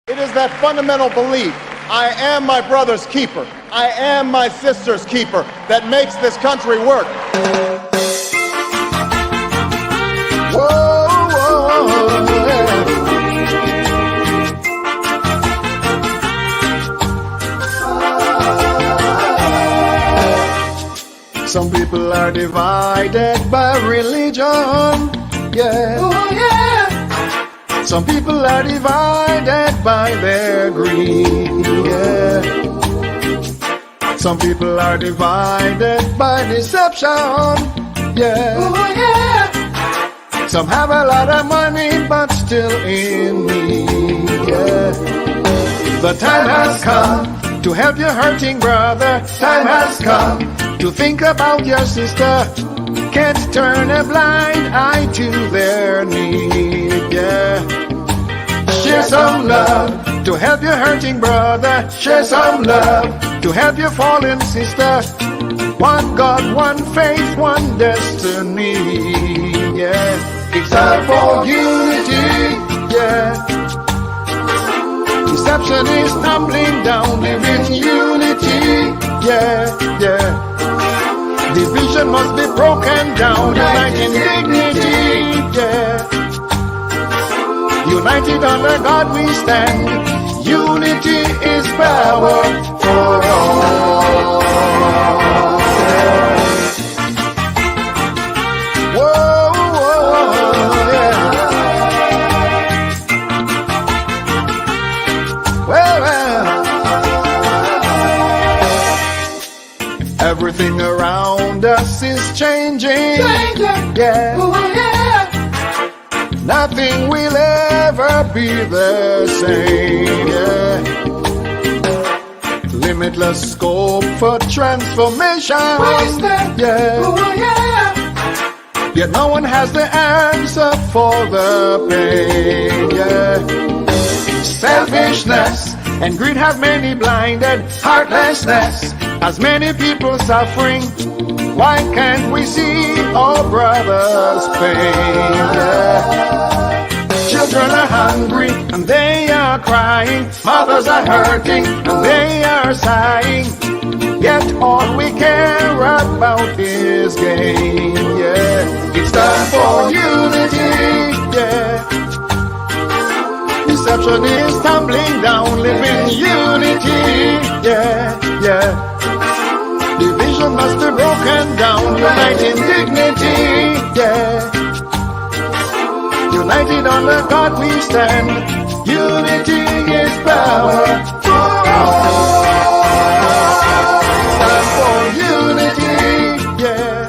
It is that fundamental belief, I am my brother's keeper, I am my sister's keeper, that makes this country work. Whoa, whoa, yeah. Some people are divided by religion, yeah. Oh, yeah. Some people are divided by their greed, yeah. Some people are divided by deception, yeah. Oh, yeah. Some have a lot of money but still in need, yeah. The time has come to help your hurting brother. Time has come to think about your sister. Can't turn a blind eye to their need, yeah. Share some love to help your hurting brother. Share some love to help your fallen sister. One God, one faith, one destiny, yeah. It's time for unity, yeah. Deception is tumbling down, live in unity, yeah, yeah. Division must be broken down, unite in dignity, yeah. United under God we stand. Unity is power for all. Whoa, whoa, yeah. Well, everything around us is changing, yeah. Oh, yeah. Nothing will ever be the same, yeah. Limitless scope for transformation, yeah. Oh, yeah. Yet no one has the answer for the pain, yeah. Selfishness and greed have many blinded. Heartlessness has many people suffering. Why can't we see our brothers' pain? Yeah. Children are hungry and they are crying. Mothers are hurting and they are sighing. Yet all we care about is gain. Yeah. It's time for unity. Yeah. Deception is tumbling down. Live in unity. Yeah. Yeah. Division must be broken down, unite in dignity, yeah. United under God we stand. Unity is power for all. Time for unity, yeah.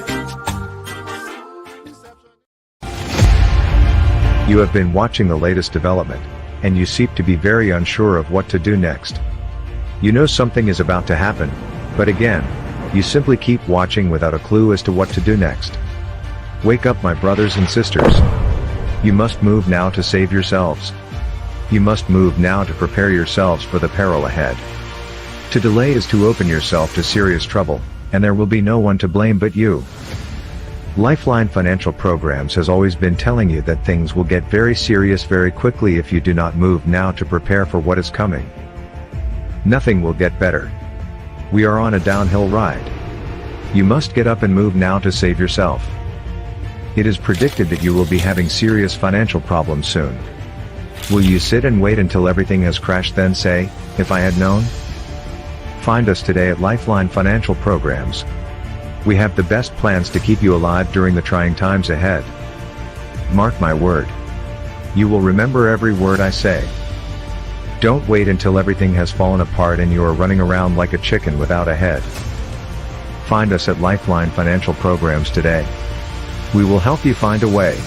You have been watching the latest development, and you seem to be very unsure of what to do next. You know something is about to happen, but again, you simply keep watching without a clue as to what to do next. Wake up, my brothers and sisters. You must move now to save yourselves. You must move now to prepare yourselves for the peril ahead. To delay is to open yourself to serious trouble, and there will be no one to blame but you. Lifeline Financial Programs has always been telling you that things will get very serious very quickly if you do not move now to prepare for what is coming. Nothing will get better. We are on a downhill ride. You must get up and move now to save yourself. It is predicted that you will be having serious financial problems soon. Will you sit and wait until everything has crashed then say, if I had known? Find us today at Lifeline Financial Programs. We have the best plans to keep you alive during the trying times ahead. Mark my word. You will remember every word I say. Don't wait until everything has fallen apart and you are running around like a chicken without a head. Find us at Lifeline Financial Programs today. We will help you find a way.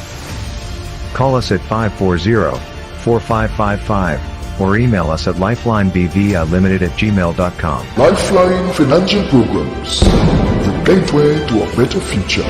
Call us at 540-4555 or email us at lifelinebvlimited@gmail.com. Lifeline Financial Programs, the gateway to a better future.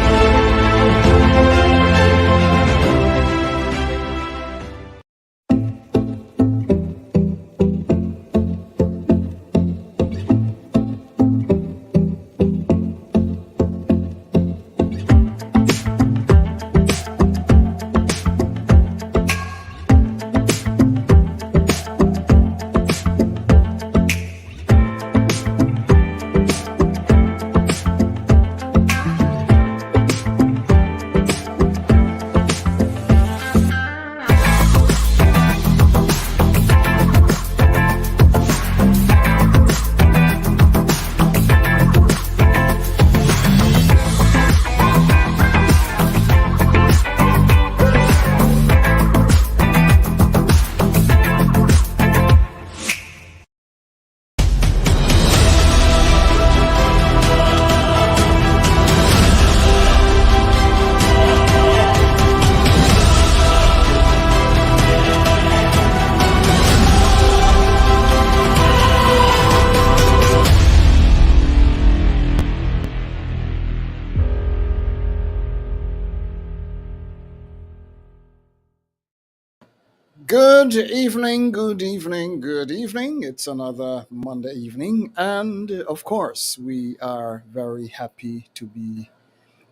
Good evening, good evening, good evening. It's another Monday evening, and of course, we are very happy to be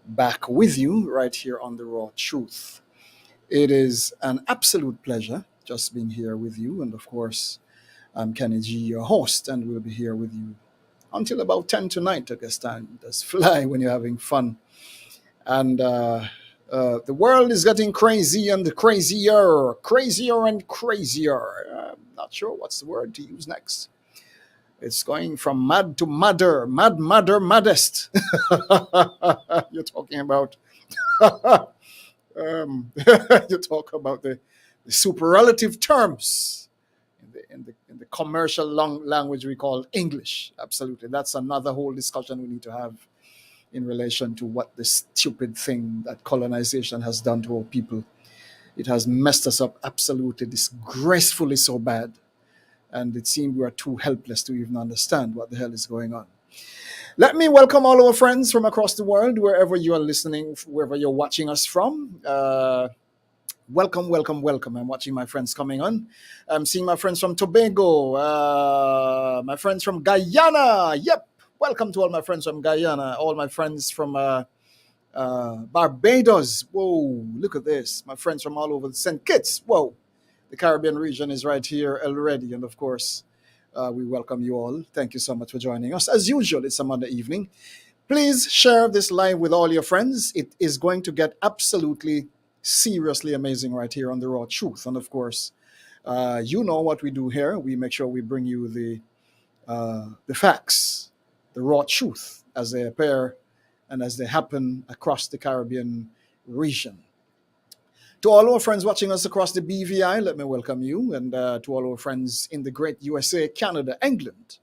back with you right here on The Raw Truth. It is an absolute pleasure just being here with you, and of course, I'm Kenny G, your host, and we'll be here with you until about 10 tonight. I guess time does fly when you're having fun. And the world is getting crazy and crazier, crazier and crazier. I'm not sure what's the word to use next. It's going from mad to madder, mad, madder, maddest. You're talking about, you talk about the superlative terms in the commercial language we call English. Absolutely, that's another whole discussion we need to have in relation to what the stupid thing that colonization has done to our people. It has messed us up absolutely disgracefully so bad. And it seems we are too helpless to even understand what the hell is going on. Let me welcome all our friends from across the world, wherever you are listening, wherever you're watching us from. Welcome, welcome, welcome. I'm watching my friends coming on. I'm seeing my friends from Tobago, my friends from Guyana. Yep. Welcome to all my friends from Guyana, all my friends from Barbados. Whoa, look at this. My friends from all over St. Kitts. Whoa, the Caribbean region is right here already. And of course, we welcome you all. Thank you so much for joining us. As usual, it's a Monday evening. Please share this live with all your friends. It is going to get absolutely seriously amazing right here on The Raw Truth. And of course, you know what we do here. We make sure we bring you the facts, the raw truth as they appear and as they happen across the Caribbean region. To all our friends watching us across the BVI, let me welcome you. And to all our friends in the great USA, Canada, England,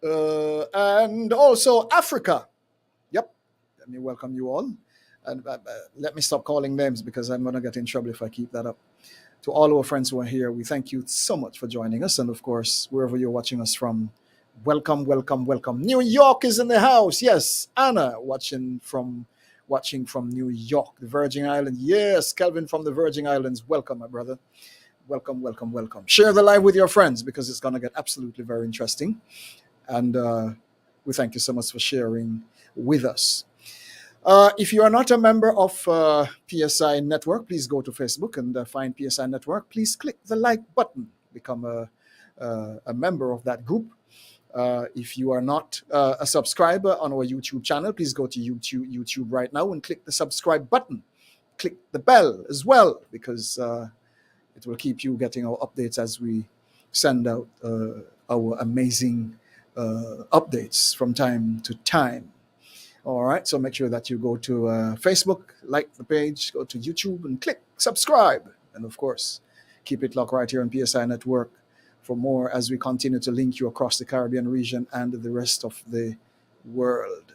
and also Africa. Yep, let me welcome you all. And let me stop calling names because I'm going to get in trouble if I keep that up. To all our friends who are here, we thank you so much for joining us. And of course, wherever you're watching us from, welcome, welcome, welcome. New York is in the house. Yes, Anna watching from New York, the Virgin Islands. Yes, Kelvin from the Virgin Islands. Welcome, my brother. Welcome, welcome, welcome. Share the live with your friends because it's going to get absolutely very interesting. And we thank you so much for sharing with us. If you are not a member of PSI Network, please go to Facebook and find PSI Network. Please click the like button, become a member of that group. If you are not a subscriber on our YouTube channel, please go to YouTube right now and click the subscribe button. Click the bell as well, because it will keep you getting our updates as we send out our amazing updates from time to time. All right, so make sure that you go to Facebook, like the page, go to YouTube and click subscribe. And of course, keep it locked right here on PSI Network for more as we continue to link you across the Caribbean region and the rest of the world.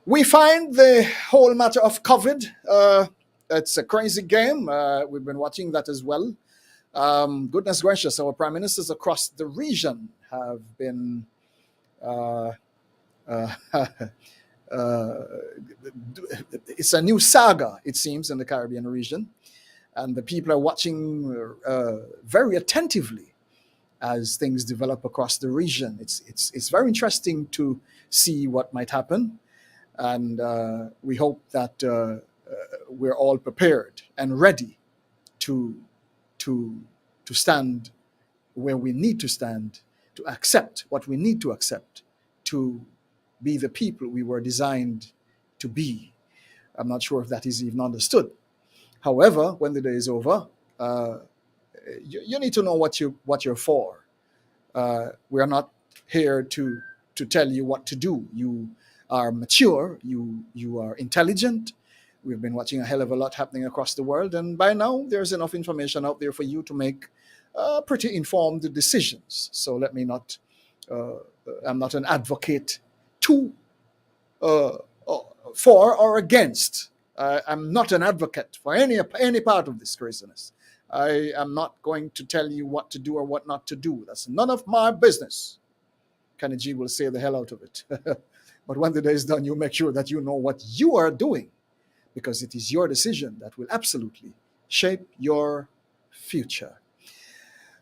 We find the whole matter of COVID, it's a crazy game. We've been watching that as well. Goodness gracious, our prime ministers across the region have been it's a new saga, it seems, in the Caribbean region. And the people are watching very attentively as things develop across the region. It's very interesting to see what might happen. And we hope that we're all prepared and ready to stand where we need to stand, to accept what we need to accept, to be the people we were designed to be. I'm not sure if that is even understood. However, when the day is over, you need to know what you're for. We are not here to tell you what to do. You are mature. You are intelligent. We've been watching a hell of a lot happening across the world, and by now there's enough information out there for you to make pretty informed decisions. So let me not. I'm not an advocate for or against. I'm not an advocate for any part of this craziness. I am not going to tell you what to do or what not to do. That's none of my business. Kenny G will say the hell out of it. But when the day is done, you make sure that you know what you are doing, because it is your decision that will absolutely shape your future.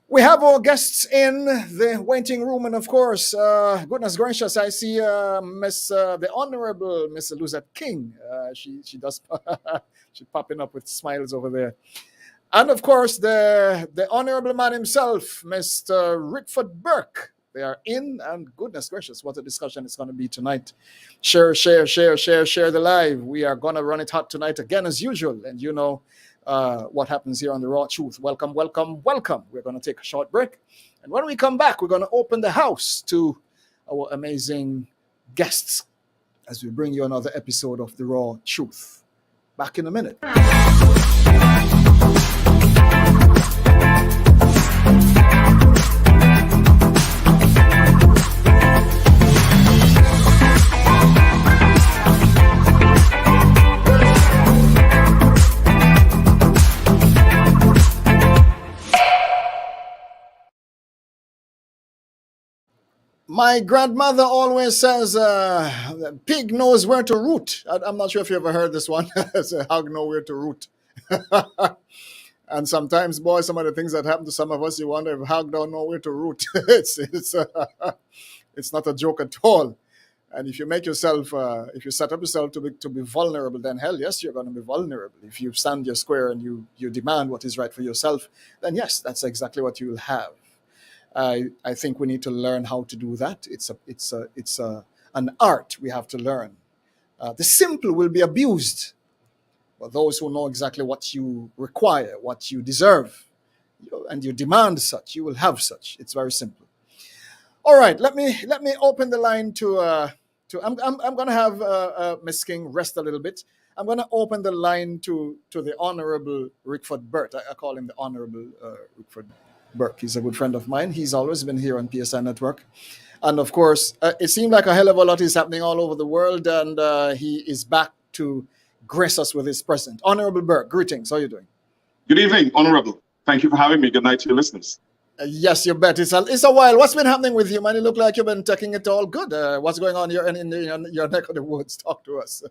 We have our guests in the waiting room, and of course, goodness gracious, I see the Honorable Miss Elizabeth King. She does she's popping up with smiles over there, and of course the Honorable man himself, Mr. Rickford Burke. They are in, and goodness gracious, what a discussion it's going to be tonight. Share the live. We are going to run it hot tonight again as usual, and you know what happens here on the Raw Truth. Welcome. We're going to take a short break, and when we come back, we're going to open the house to our amazing guests as we bring you another episode of the Raw Truth. Back in a minute. My grandmother always says, pig knows where to root. I'm not sure if you ever heard this one. It's a hog know where to root. And sometimes, boy, some of the things that happen to some of us, you wonder if hog don't know where to root. It's not a joke at all. And if you make yourself, if you set up yourself to be vulnerable, then hell, yes, you're going to be vulnerable. If you stand your square and you demand what is right for yourself, then yes, that's exactly what you'll have. I think we need to learn how to do that. It's an art we have to learn. The simple will be abused, but those who know exactly what you require, what you deserve, and you demand such, you will have such. It's very simple. All right, let me open the line to. I'm going to have Miss King rest a little bit. I'm going to open the line to the Honorable Rickford Burke. I call him the Honorable Rickford Burke. He's a good friend of mine. He's always been here on PSI Network. And of course, it seemed like a hell of a lot is happening all over the world, and he is back to grace us with his presence. Honorable Burke, greetings. How are you doing? Good evening, Honorable. Thank you for having me. Good night to your listeners. Yes, you bet. It's a while. What's been happening with you, man? You look like you've been taking it all good. What's going on in your neck of the woods? Talk to us.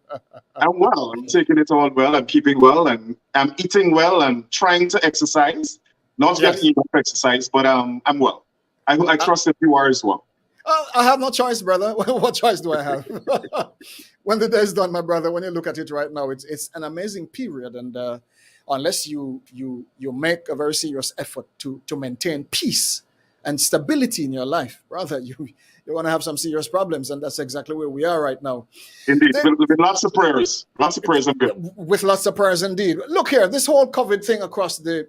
I'm well. I'm taking it all well. I'm keeping well, and I'm eating well. I'm trying to exercise. Not getting enough exercise, but I'm well. I trust that you are as well. I have no choice, brother. What choice do I have? When the day is done, my brother, when you look at it right now, it's an amazing period. And unless you make a very serious effort to maintain peace and stability in your life, brother, you're going to have some serious problems. And that's exactly where we are right now. Indeed, with lots of prayers. Lots of prayers, I'm good. With lots of prayers, indeed. Look here, this whole COVID thing across the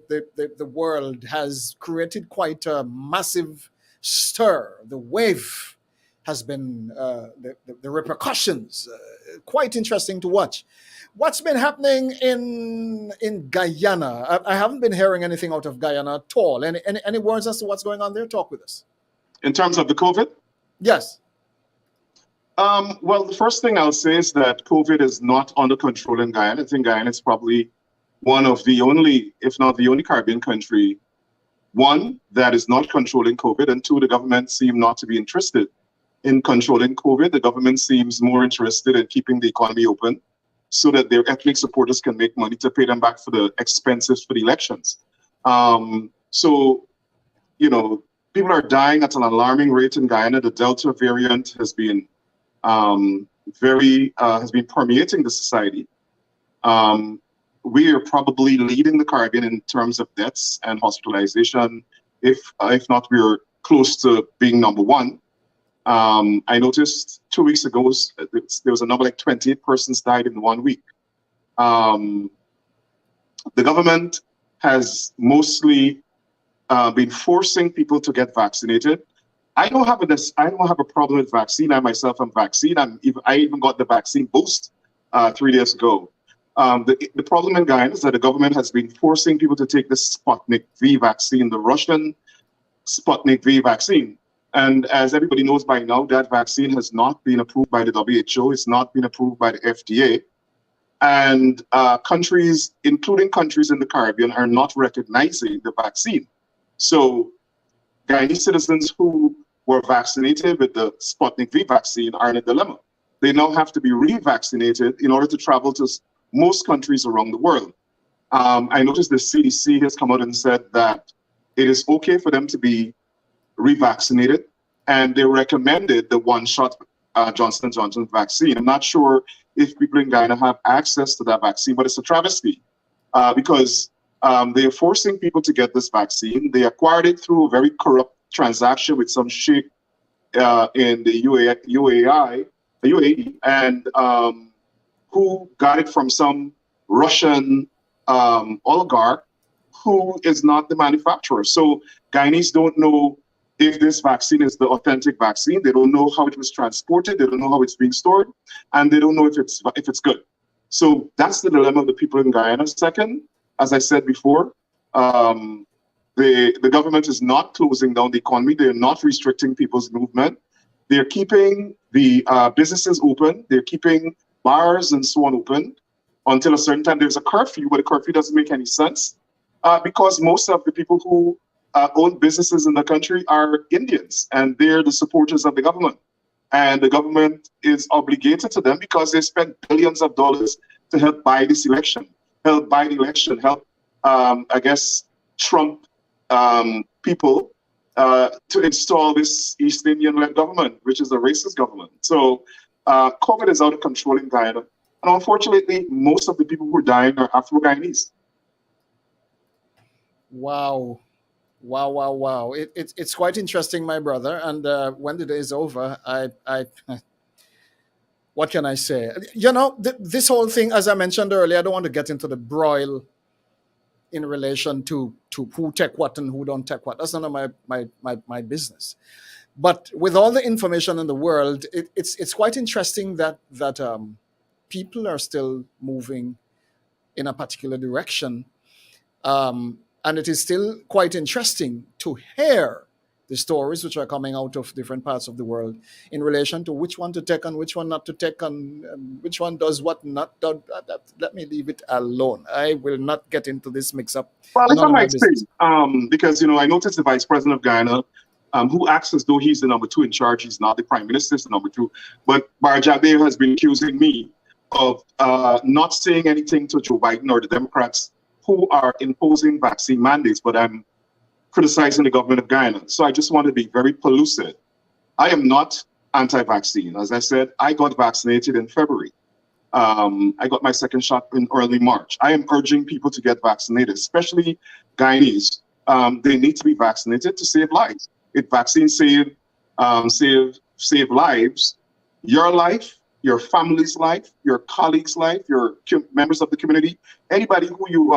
world has created quite a massive stir. The wave has been, the repercussions, quite interesting to watch. What's been happening in Guyana? I haven't been hearing anything out of Guyana at all. Any words as to what's going on there? Talk with us. In terms of the COVID? Yes. Well, the first thing I'll say is that COVID is not under control in Guyana. I think Guyana is probably one of the only, if not the only Caribbean country, one, that is not controlling COVID, and two, the government seem not to be interested in controlling COVID. The government seems more interested in keeping the economy open so that their ethnic supporters can make money to pay them back for the expenses for the elections. So, you know, people are dying at an alarming rate in Guyana. The Delta variant has been permeating the society. We are probably leading the Caribbean in terms of deaths and hospitalization. If not, we're close to being number one. I noticed 2 weeks ago there was a number like 28 persons died in 1 week. The government has mostly been forcing people to get vaccinated. I don't have a problem with vaccine. I myself am vaccinated. I even got the vaccine boost 3 days ago. The problem in Guyana is that the government has been forcing people to take the Sputnik V vaccine, the Russian Sputnik V vaccine. And as everybody knows by now, that vaccine has not been approved by the WHO. It's not been approved by the FDA. And countries, including countries in the Caribbean, are not recognizing the vaccine. So Guyanese citizens who were vaccinated with the Sputnik V vaccine are in a dilemma. They now have to be revaccinated in order to travel to most countries around the world. I noticed the CDC has come out and said that it is okay for them to be revaccinated, and they recommended the one-shot Johnson & Johnson vaccine. I'm not sure if people in Guyana have access to that vaccine, but it's a travesty because they're forcing people to get this vaccine. They acquired it through a very corrupt transaction with some sheikh in the UAE, and who got it from some Russian oligarch who is not the manufacturer. So Guyanese don't know if this vaccine is the authentic vaccine. They don't know how it was transported. They don't know how it's being stored, and they don't know if it's good. So that's the dilemma of the people in Guyana. Second, as I said before, the government is not closing down the economy. They're not restricting people's movement. They're keeping the businesses open. They're keeping bars and so on open until a certain time. There's a curfew, but the curfew doesn't make any sense because most of the people who own businesses in the country are Indians, and they're the supporters of the government. And the government is obligated to them because they spent billions of dollars to help buy this election, help, I guess, Trump people to install this East Indian-led government, which is a racist government. So COVID is out of control in Guyana. And unfortunately, most of the people who are dying are Afro-Guyanese. Wow. Wow. It's quite interesting, my brother. And when the day is over, I what can I say? You know, this whole thing, as I mentioned earlier, I don't want to get into the broil in relation to who take what and who don't take what. That's none of my business. But with all the information in the world, it's quite interesting that people are still moving in a particular direction. And it is still quite interesting to hear the stories which are coming out of different parts of the world in relation to which one to take and which one not to take, and which one does what not does. Let me leave it alone. I will not get into this mix-up. Well, if I might say, because, I noticed the Vice President of Guyana, who acts as though he's the number 2 in charge. He's not the Prime Minister, he's the number 2. But Barjabe has been accusing me of not saying anything to Joe Biden or the Democrats who are imposing vaccine mandates, but I'm criticizing the government of Guyana. So I just want to be very pellucid. I am not anti-vaccine. As I said, I got vaccinated in February. I got my second shot in early March. I am urging people to get vaccinated, especially Guyanese. They need to be vaccinated to save lives. If vaccines save lives, your life, your family's life, your colleagues' life, your members of the community, anybody who you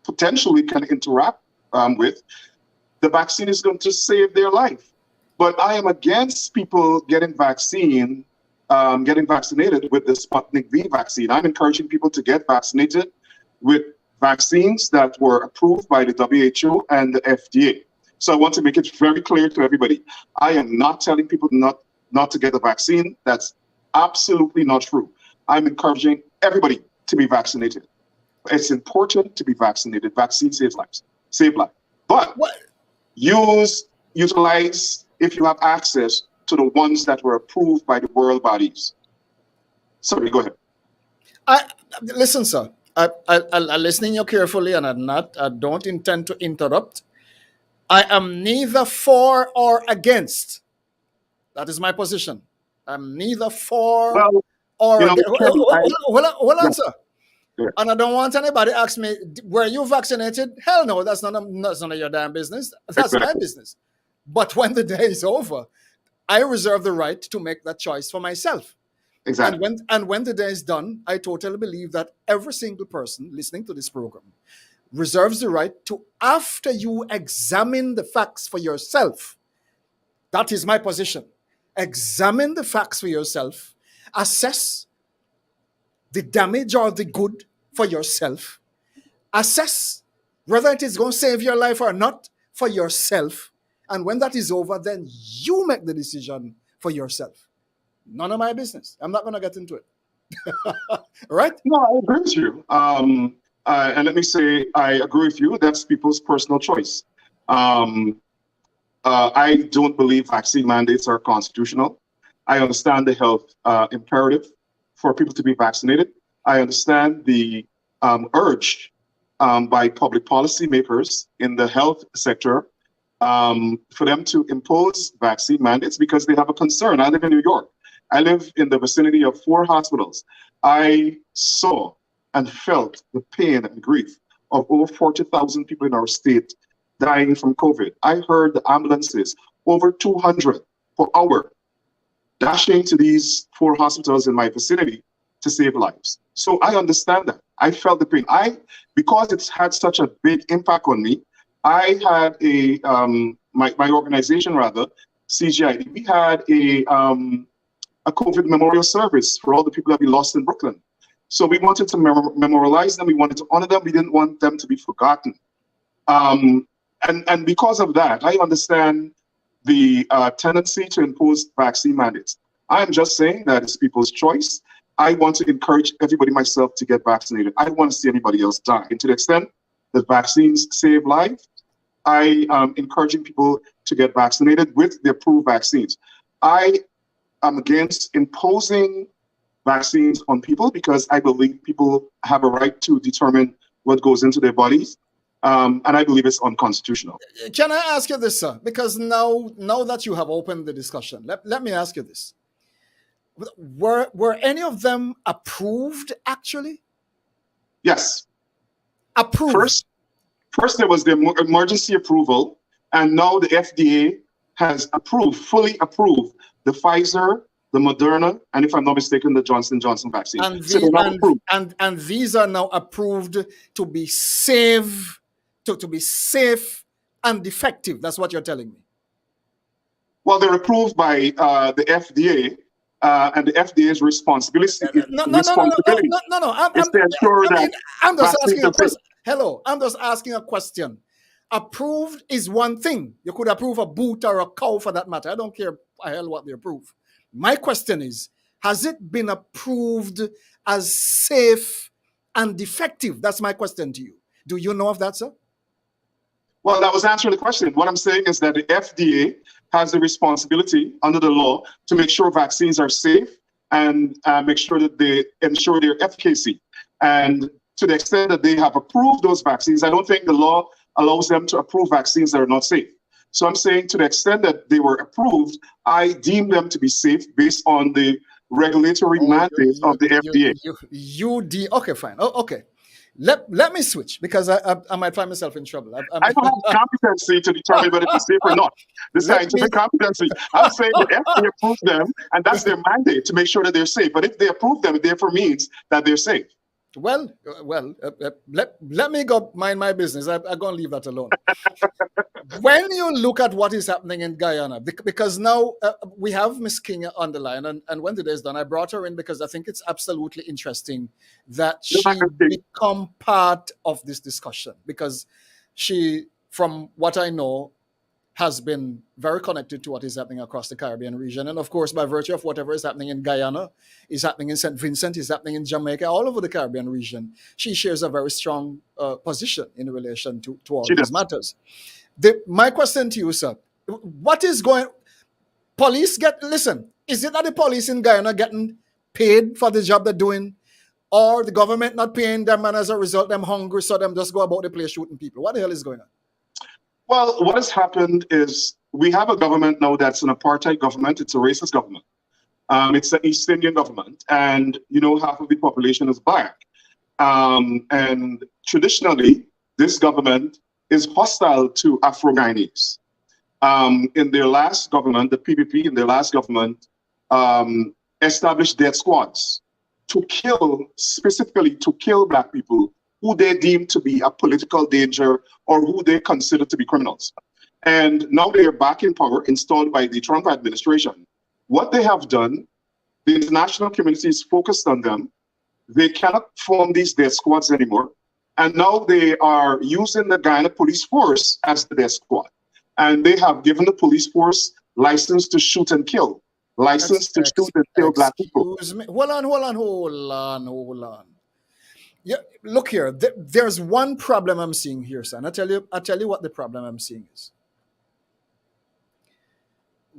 potentially can interact with, the vaccine is going to save their life. But I am against people getting vaccinated with the Sputnik V vaccine. I'm encouraging people to get vaccinated with vaccines that were approved by the WHO and the FDA. So I want to make it very clear to everybody. I am not telling people not to get the vaccine. That's absolutely not true. I'm encouraging everybody to be vaccinated. It's important to be vaccinated. Vaccine saves lives. Save life. But utilize, if you have access to the ones that were approved by the world bodies. Sorry, go ahead. Listen, sir. I'm listening you carefully, and I don't intend to interrupt. I am neither for or against. That is my position. I'm neither for or against. Hold on, sir. Yeah. And I don't want anybody ask me, were you vaccinated? Hell no, that's none of your damn business. That's my business. But when the day is over, I reserve the right to make that choice for myself. Exactly. And when the day is done, I totally believe that every single person listening to this program reserves the right to, after you examine the facts for yourself, that is my position. Examine the facts for yourself, assess the damage or the good for yourself, assess whether it is going to save your life or not for yourself. And when that is over, then you make the decision for yourself. None of my business. I'm not going to get into it. Right? No, I agree with you. And let me say, I agree with you. That's people's personal choice. I don't believe vaccine mandates are constitutional. I understand the health imperative for people to be vaccinated. I understand the urged by public policy makers in the health sector for them to impose vaccine mandates because they have a concern. I live in New York. I live in the vicinity of 4 hospitals. I saw and felt the pain and grief of over 40,000 people in our state dying from COVID. I heard the ambulances, over 200 per hour, dashing to these 4 hospitals in my vicinity to save lives. So I understand that. I felt the pain. Because it's had such a big impact on me, I had my organization rather, CGID, we had a COVID memorial service for all the people that we lost in Brooklyn. So we wanted to memorialize them. We wanted to honor them. We didn't want them to be forgotten. And because of that, I understand the tendency to impose vaccine mandates. I'm just saying that it's people's choice. I want to encourage everybody, myself, to get vaccinated. I don't want to see anybody else die. And to the extent that vaccines save lives, I am encouraging people to get vaccinated with the approved vaccines. I am against imposing vaccines on people because I believe people have a right to determine what goes into their bodies. And I believe it's unconstitutional. Can I ask you this, sir? Because now that you have opened the discussion, let me ask you this. Were any of them approved, actually? Yes. Approved? First there was the emergency approval, and now the FDA has fully approved the Pfizer, the Moderna, and if I'm not mistaken, the Johnson & Johnson vaccine. And these are now approved to be safe, to be safe and effective. That's what you're telling me. Well, they're approved by the FDA, and the FDA's responsibility is to ensure that I'm just asking a question. safe. Hello, I'm just asking a question. Approved is one thing. You could approve a boot or a cow for that matter. I don't care what they approve. My question is, has it been approved as safe and effective? That's my question to you. Do you know of that, sir? Well, that was answering the question. What I'm saying is that the FDA has the responsibility under the law to make sure vaccines are safe and make sure that they ensure their efficacy. And to the extent that they have approved those vaccines, I don't think the law allows them to approve vaccines that are not safe. So I'm saying to the extent that they were approved, I deem them to be safe based on the regulatory mandate of the FDA. Okay, fine. Okay. Let me switch because I might find myself in trouble. I don't have competency to determine whether it's safe or not. The scientific competency. I'm saying that FDA approves them, and that's their mandate to make sure that they're safe. But if they approve them, it therefore means that they're safe. Well, let me go mind my business. I'm going to leave that alone. When you look at what is happening in Guyana, because now we have Miss King on the line, and when the day is done, I brought her in because I think it's absolutely interesting that she become part of this discussion, because she, from what I know, has been very connected to what is happening across the Caribbean region. And of course, by virtue of whatever is happening in Guyana, is happening in St. Vincent, is happening in Jamaica, all over the Caribbean region, she shares a very strong position in relation to all these matters. My question to you, sir, what is going... Listen, is it that the police in Guyana getting paid for the job they're doing, or the government not paying them, and as a result, them hungry, so them just go about the place shooting people? What the hell is going on? Well, what has happened is we have a government now that's an apartheid government. It's a racist government. It's an East Indian government, and half of the population is black. And traditionally, this government is hostile to Afro-Guyanese. In their last government, the PPP, in their last government, established death squads specifically to kill black people who they deem to be a political danger or who they consider to be criminals. And now they are back in power, installed by the Trump administration. What they have done, the international community is focused on them. They cannot form these death squads anymore. And now they are using the Guyana police force as the death squad. And they have given the police force license to shoot and kill, license to shoot and kill black people. Excuse me. Hold on. Yeah, look here. There's one problem I'm seeing here, son. I'll tell you what the problem I'm seeing is.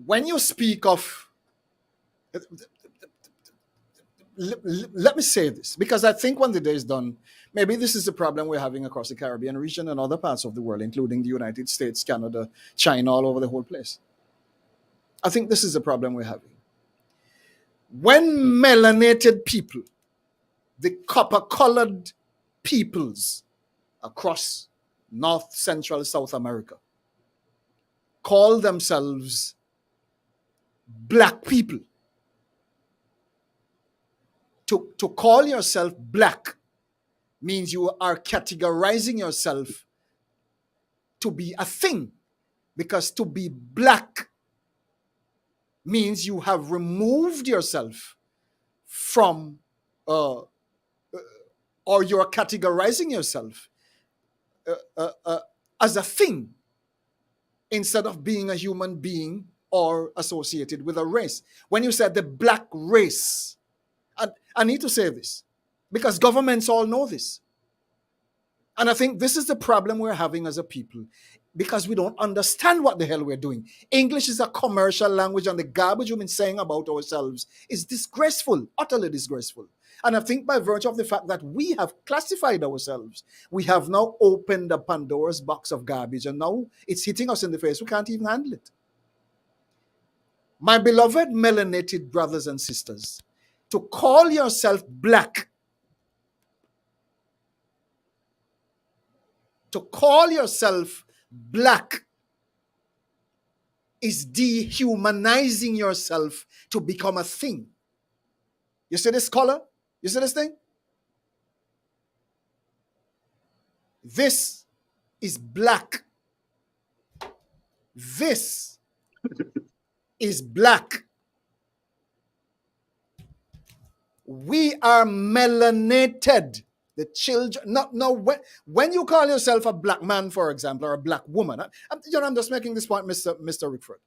When you speak of let me say this, because I think when the day is done, maybe this is the problem we're having across the Caribbean region and other parts of the world, including the United States, Canada, China, all over the whole place. I think this is the problem we're having. When melanated people, the copper-colored peoples across North, Central, South America, call themselves black people. To call yourself black means you are categorizing yourself to be a thing, because to be black means you have removed yourself from, or you're categorizing yourself as a thing instead of being a human being or associated with a race. When you said the black race, and I need to say this because governments all know this. And I think this is the problem we're having as a people, because we don't understand what the hell we're doing. English is a commercial language, and the garbage we've been saying about ourselves is disgraceful, utterly disgraceful. And I think by virtue of the fact that we have classified ourselves, we have now opened the Pandora's box of garbage, and now it's hitting us in the face. We can't even handle it. My beloved melanated brothers and sisters, to call yourself black, to call yourself black is dehumanizing yourself to become a thing. You see this color? You see this thing? This is black. This is black. We are melanated. The children, no. When you call yourself a black man, for example, or a black woman, I'm just making this point, Mr. Rickford,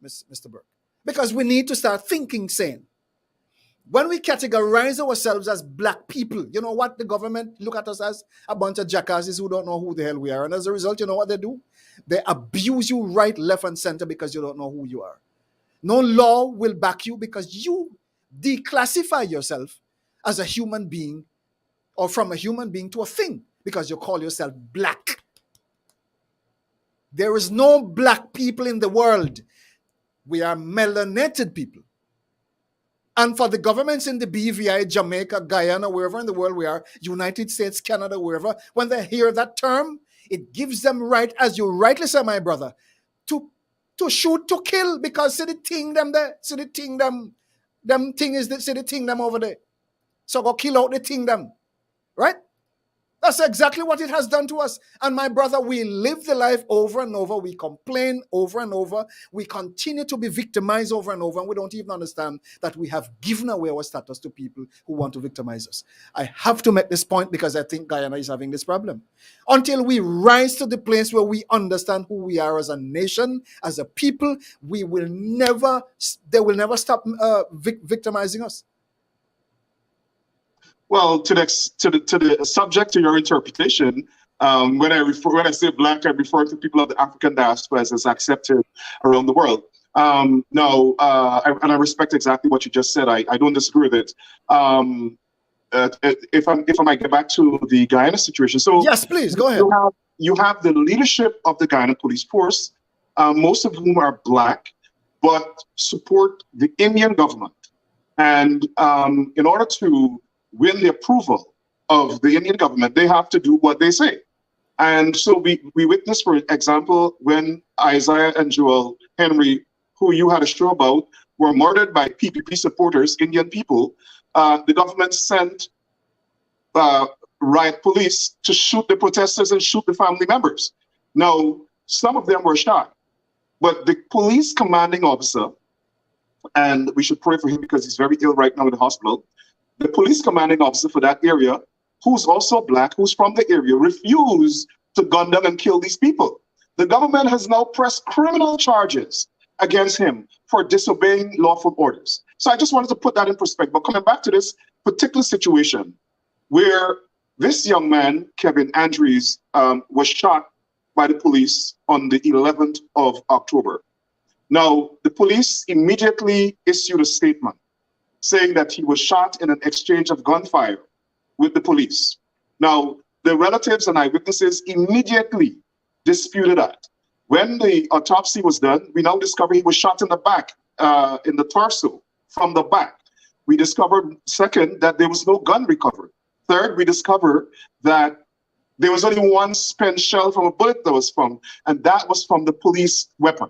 Mr. Burke, because we need to start thinking sane. When we categorize ourselves as black people, you know what? The government look at us as a bunch of jackasses who don't know who the hell we are, and as a result, you know what they do? They abuse you right, left, and center because you don't know who you are. No law will back you because you declassify yourself as a human being, or from a human being to a thing, because you call yourself black. There is no black people in the world. We are melanated people. And for the governments in the BVI, Jamaica, Guyana, wherever in the world we are, United States, Canada, wherever, when they hear that term, it gives them right, as you rightly say, my brother, to shoot, to kill, because see the thing them there, see the thing them thing is, see the thing them over there. So go kill out the thing them. Right? That's exactly what it has done to us. And my brother, we live the life over and over. We complain over and over. We continue to be victimized over and over. And we don't even understand that we have given away our status to people who want to victimize us. I have to make this point because I think Guyana is having this problem. Until we rise to the place where we understand who we are as a nation, as a people, they will never stop victimizing us. Well, to the subject to your interpretation, when I say black, I refer to people of the African diaspora as accepted around the world. No, and I respect exactly what you just said. I don't disagree with it. If I might get back to the Guyana situation, so yes, please go ahead. You have the leadership of the Guyana Police Force, most of whom are black, but support the Indian government, and in order to win the approval of the Indian government, they have to do what they say. And so we witnessed, for example, when Isaiah and Joel Henry, who you had a show about, were murdered by PPP supporters, Indian people, the government sent riot police to shoot the protesters and shoot the family members. Now, some of them were shot, but the police commanding officer, and we should pray for him because he's very ill right now in the hospital, the police commanding officer for that area, who's also black, who's from the area, refused to gun them and kill these people. The government has now pressed criminal charges against him for disobeying lawful orders. So I just wanted to put that in perspective. But coming back to this particular situation where this young man, Kevin Andrews, was shot by the police on the 11th of October. Now, the police immediately issued a statement saying that he was shot in an exchange of gunfire with the police. Now, the relatives and eyewitnesses immediately disputed that. When the autopsy was done, we now discover he was shot in the back, in the torso, from the back. We discovered, second, that there was no gun recovered. Third, we discovered that there was only one spent shell from a bullet that was found, and that was from the police weapon.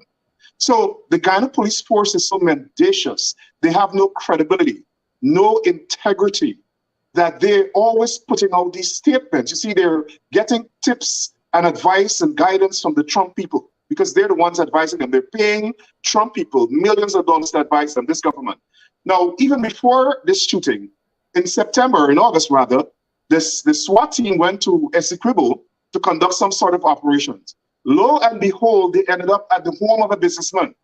So the Guyana police force is so mendacious. They have no credibility, no integrity, that they're always putting out these statements. You see, they're getting tips and advice and guidance from the Trump people because they're the ones advising them. They're paying Trump people millions of dollars to advise them, this government. Now, even before this shooting, in August rather, the SWAT team went to Essequibo to conduct some sort of operations. Lo and behold, they ended up at the home of a businessman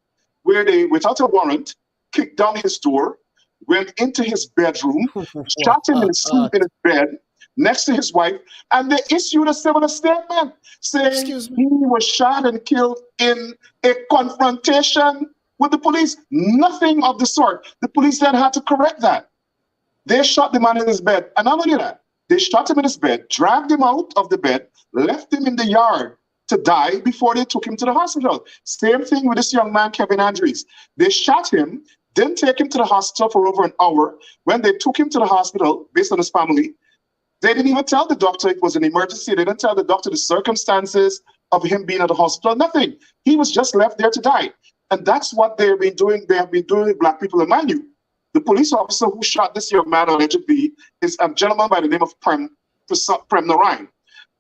where they, without a warrant, kicked down his door, went into his bedroom, shot him in his sleep in his bed, next to his wife, and they issued a civil statement saying he was shot and killed in a confrontation with the police. Nothing of the sort. The police then had to correct that. They shot the man in his bed, and not only that, they shot him in his bed, dragged him out of the bed, left him in the yard to die before they took him to the hospital. Same thing with this young man, Kevin Andrews. They shot him, didn't take him to the hospital for over an hour. When they took him to the hospital, based on his family, they didn't even tell the doctor it was an emergency. They didn't tell the doctor the circumstances of him being at the hospital, nothing. He was just left there to die. And that's what they've been doing. They have been doing with black people. And mind you, the police officer who shot this young man allegedly is a gentleman by the name of Prem Narayan.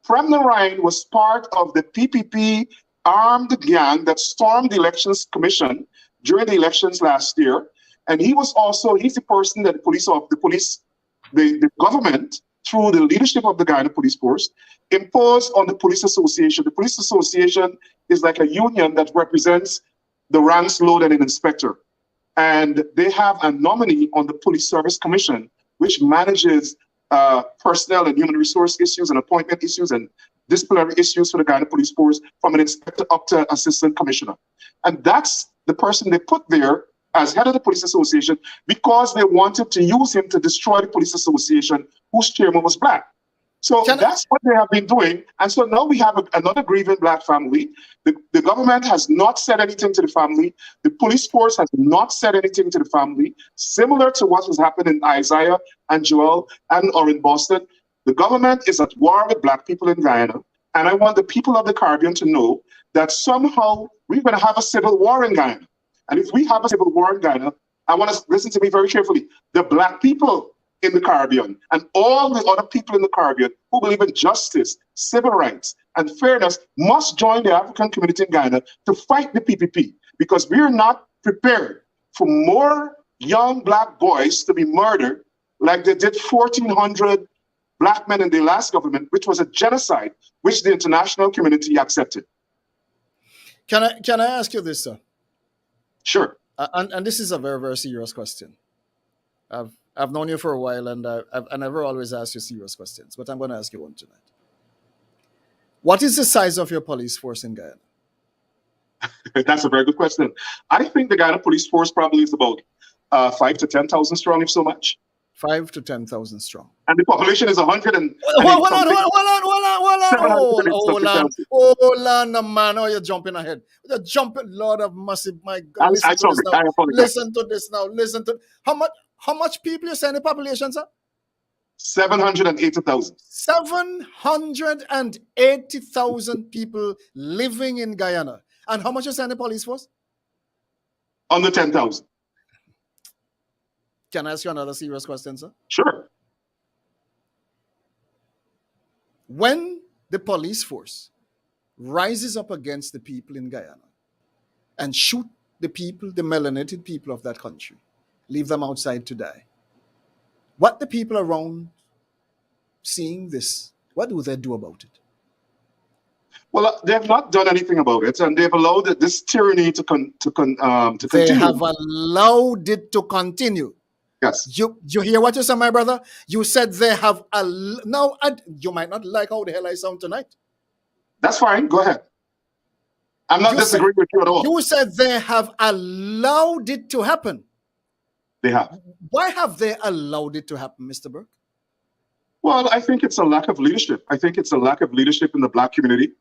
Prem Narayan was part of the PPP armed gang that stormed the Elections Commission during the elections last year. And he was also, he's the person that the government, through the leadership of the Guyana Police Force, imposed on the Police Association. The Police Association is like a union that represents the ranks lower than an inspector. And they have a nominee on the Police Service Commission, which manages personnel and human resource issues and appointment issues and disciplinary issues for the Guyana Police Force, from an inspector up to assistant commissioner. And that's the person they put there as head of the Police Association because they wanted to use him to destroy the Police Association, whose chairman was black. So that's what they have been doing. And so now we have another grieving black family. The government has not said anything to the family. The police force has not said anything to the family, similar to what has happened in Isaiah and Joel or in Boston. The government is at war with black people in Guyana. And I want the people of the Caribbean to know that somehow we're going to have a civil war in Guyana. And if we have a civil war in Guyana, I want to listen to me very carefully. The black people in the Caribbean and all the other people in the Caribbean who believe in justice, civil rights, and fairness must join the African community in Guyana to fight the PPP, because we are not prepared for more young black boys to be murdered like they did 1,400 black men in the last government, which was a genocide, which the international community accepted. Can I ask you this, sir? Sure. And this is a very, very serious question. I've known you for a while, and I never always ask you serious questions, but I'm going to ask you one tonight. What is the size of your police force in Guyana? That's a very good question. I think the Guyana police force probably is about 5,000 to 10,000 strong, if so much. 5,000 to 10,000 strong. And the population is 100 and... Hold on, man. Oh, you're jumping ahead. You're jumping, Lord of mercy, my God. Listen to this now. Listen to how much people you say in the population, sir? 780,000. 780,000 people living in Guyana. And how much you say in the police force? Under 10,000. Can I ask you another serious question, sir? Sure. When the police force rises up against the people in Guyana and shoot the people, the melanated people of that country, leave them outside to die, what the people around seeing this, what do they do about it? Well, they have not done anything about it, and they've allowed this tyranny to continue. They have allowed it to continue. Yes. You hear what you said, my brother? You said they have now. You might not like how the hell I sound tonight. That's fine. Go ahead. I'm not disagreeing with you at all. You said they have allowed it to happen. they have. Why have they allowed it to happen, Mr. Burke? Well, I think it's a lack of leadership. I think it's a lack of leadership in the Black community.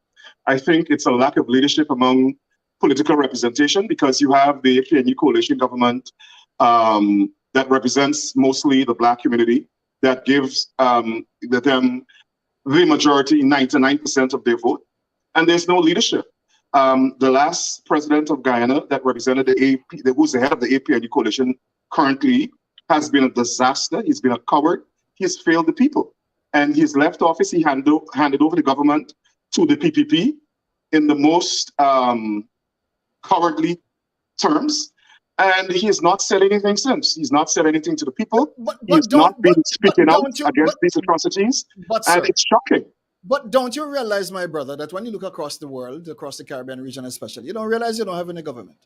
I think it's a lack of leadership among political representation, because you have the APNU coalition government that represents mostly the Black community, that gives them the majority, 99% of their vote, and there's no leadership. The last president of Guyana that represented the AP, who's the head of the APNU coalition currently, has been a disaster. He's been a coward. He has failed the people. And he's left office. He handed over the government to the PPP in the most cowardly terms. And he has not said anything since. He's not said anything to the people. He's not been speaking out against these atrocities. And it's shocking. But don't you realize, my brother, that when you look across the world, across the Caribbean region especially, you don't realize you don't have any government?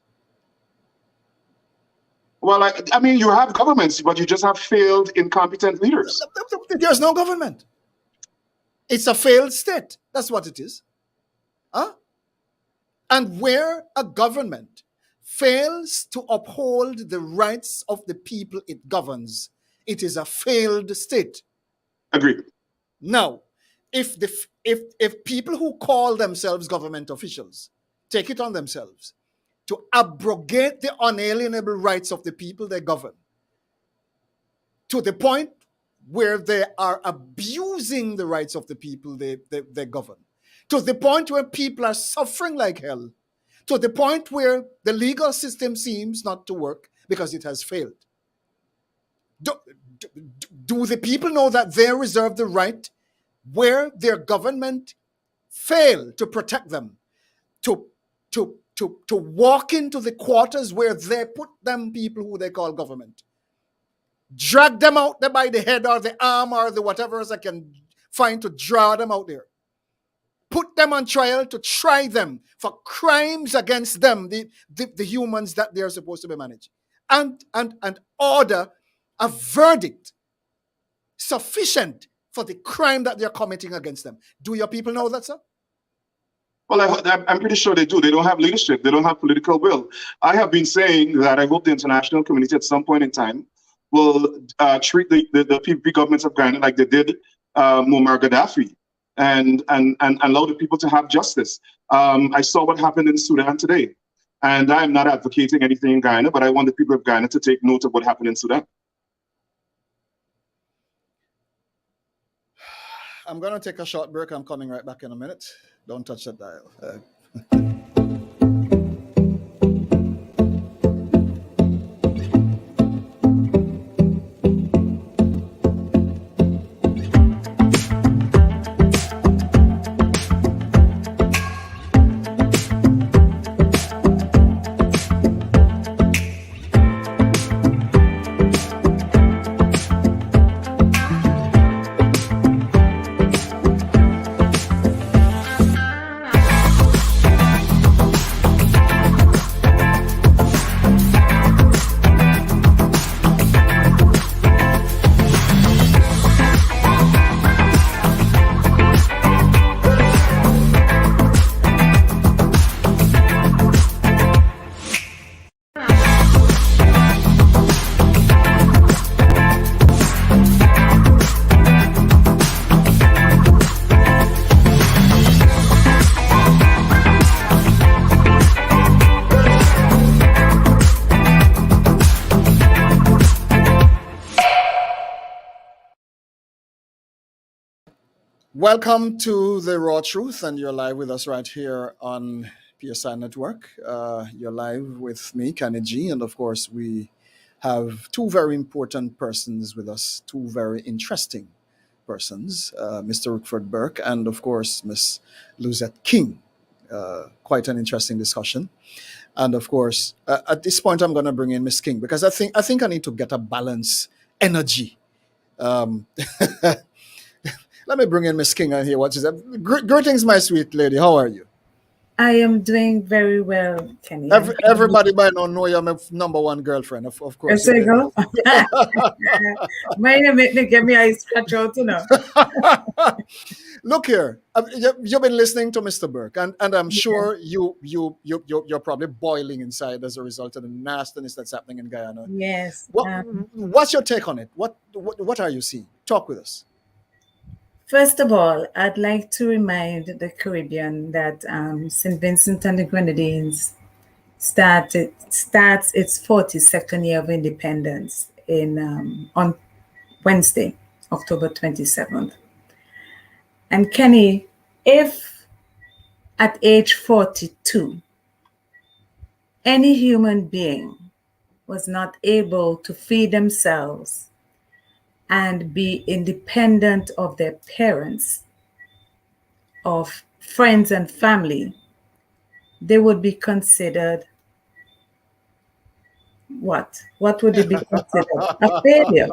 Well, I mean, you have governments, but you just have failed, incompetent leaders. There's no government. It's a failed state. That's what it is. Huh? And where a government fails to uphold the rights of the people it governs, it is a failed state. Agreed. Now, if people who call themselves government officials take it on themselves to abrogate the unalienable rights of the people they govern, to the point where they are abusing the rights of the people they govern, to the point where people are suffering like hell, to the point where the legal system seems not to work because it has failed. Do the people know that they reserve the right, where their government fail to protect them, to walk into the quarters where they put them people who they call government, drag them out there by the head or the arm or the whatever else I can find to draw them out there, put them on trial to try them for crimes against them, the humans that they're supposed to be managing, and order a verdict sufficient for the crime that they're committing against them. Do your people know that, sir? Well, I'm pretty sure they do. They don't have leadership. They don't have political will. I have been saying that I hope the international community at some point in time will treat the PPP governments of Guyana like they did Muammar Gaddafi, and allow the people to have justice. I saw what happened in Sudan today, and I'm not advocating anything in Guyana, but I want the people of Guyana to take note of what happened in Sudan. I'm going to take a short break. I'm coming right back in a minute. Don't touch that dial. Welcome to The Raw Truth, and you're live with us right here on PSI Network. You're live with me, Kenny G, and of course we have two very important persons with us, two very interesting persons, Mr. Rickford Burke and of course Miss Luzette King. Quite an interesting discussion. And of course, at this point I'm going to bring in Miss King because I think I need to get a balanced energy. Let me bring in Miss King here. What is that? Greetings, my sweet lady. How are you? I am doing very well, Kenny. Everybody by now know you're my number one girlfriend, of course. Yes, I go. Mine make me get me eyes scratch out, you know. Look here, you've been listening to Mr. Burke, and I'm sure you're probably boiling inside as a result of the nastiness that's happening in Guyana. Yes. What's your take on it? What are you seeing? Talk with us. First of all, I'd like to remind the Caribbean that St. Vincent and the Grenadines starts its 42nd year of independence on Wednesday, October 27th. And Kenny, if at age 42, any human being was not able to feed themselves and be independent of their parents, of friends and family, they would be considered what? What would they be considered? A failure.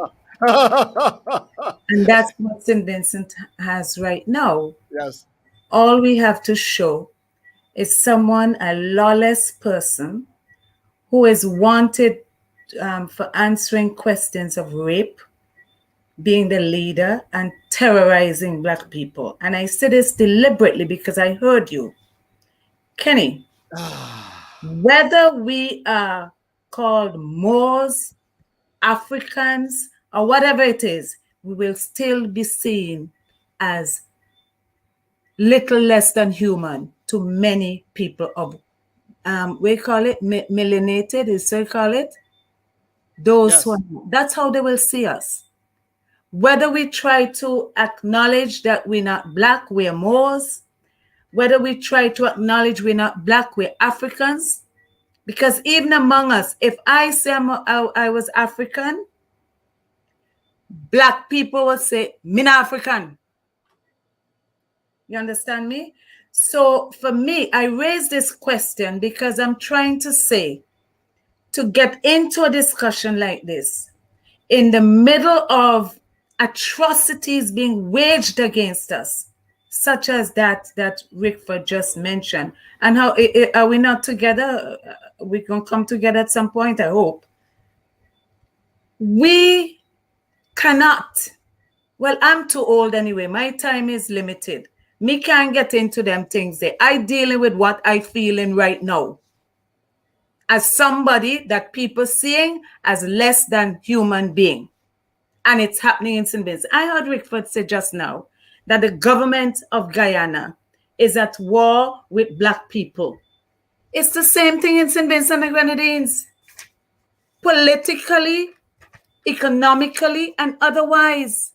And that's what St. Vincent has right now. Yes. All we have to show is someone, a lawless person, who is wanted for answering questions of rape, being the leader, and terrorizing Black people. And I say this deliberately because I heard you. Kenny, whether we are called Moors, Africans, or whatever it is, we will still be seen as little less than human to many people of, we call it melanated, is so we call it? Those Yes. who, that's how they will see us. Whether we try to acknowledge that we're not Black, we're Moors, whether we try to acknowledge we're not Black, we're Africans, because even among us, if I say I was African, Black people would say, "Me not African." You understand me? So for me, I raise this question because I'm trying to say, to get into a discussion like this, in the middle of atrocities being waged against us, such as that Rickford just mentioned, and how are we not together? We're going to come together at some point, I hope. We cannot, well, I'm too old anyway. My time is limited. Me can't get into them things there. I dealing with what I feeling right now as somebody that people seeing as less than human being. And it's happening in St. Vincent. I heard Rickford say just now that the government of Guyana is at war with Black people. It's the same thing in St. Vincent and the Grenadines. Politically, economically, and otherwise.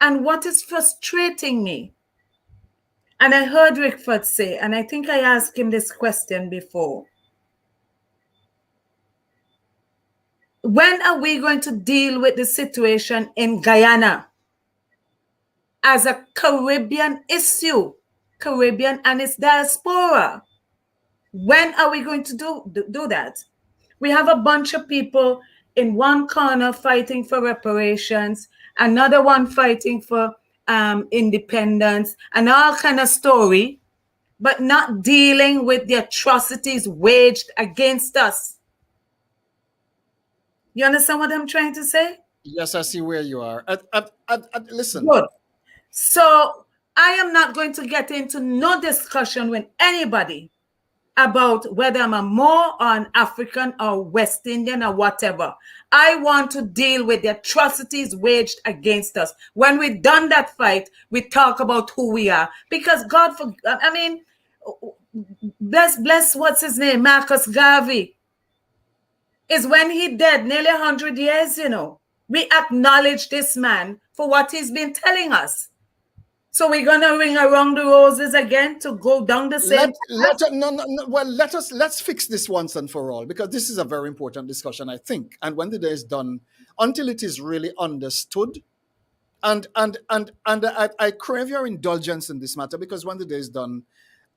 And what is frustrating me, and I heard Rickford say, and I think I asked him this question before, when are we going to deal with the situation in Guyana as a Caribbean issue, Caribbean and its diaspora? When are we going to do that? We have a bunch of people in one corner fighting for reparations, another one fighting for independence, and all kind of story, but not dealing with the atrocities waged against us. You understand what I'm trying to say? Yes, I see where you are. Listen. Good. So I am not going to get into no discussion with anybody about whether I'm a Moor or an African or West Indian or whatever. I want to deal with the atrocities waged against us. When we've done that fight, we talk about who we are. Because God, bless what's his name, Marcus Garvey, is when he dead, nearly 100 years, we acknowledge this man for what he's been telling us. So we're gonna ring around the roses again to go down the same. Let's fix this once and for all, because this is a very important discussion, I think. And when the day is done, until it is really understood, and I crave your indulgence in this matter, because when the day is done,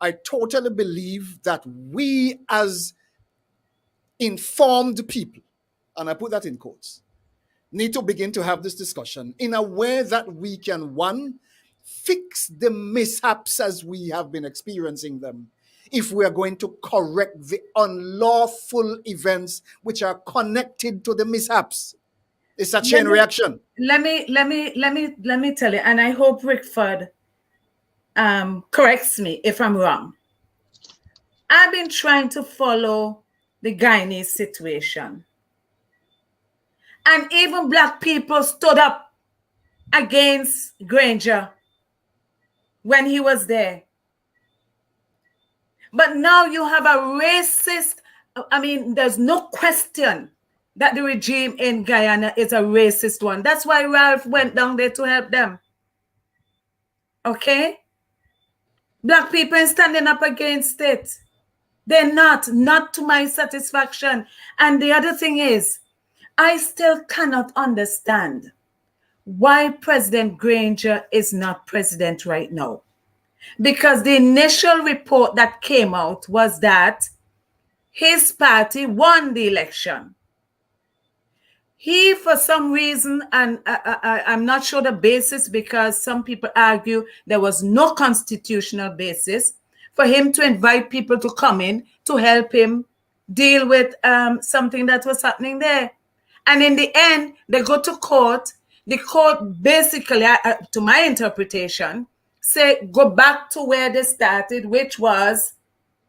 I totally believe that we as informed people, and I put that in quotes, need to begin to have this discussion in a way that we can, one, fix the mishaps as we have been experiencing them, if we are going to correct the unlawful events which are connected to the mishaps. It's a chain reaction. Let me tell you, and I hope Rickford corrects me if I'm wrong. I've been trying to follow the Guyanese situation. And even Black people stood up against Granger when he was there. But now you have a racist, I mean, there's no question that the regime in Guyana is a racist one. That's why Ralph went down there to help them. Okay? Black people are standing up against it. They're not to my satisfaction. And the other thing is, I still cannot understand why President Granger is not president right now. Because the initial report that came out was that his party won the election. He, for some reason, and I'm not sure the basis, because some people argue there was no constitutional basis for him to invite people to come in to help him deal with something that was happening there. And in the end, they go to court. The court basically, to my interpretation, say go back to where they started, which was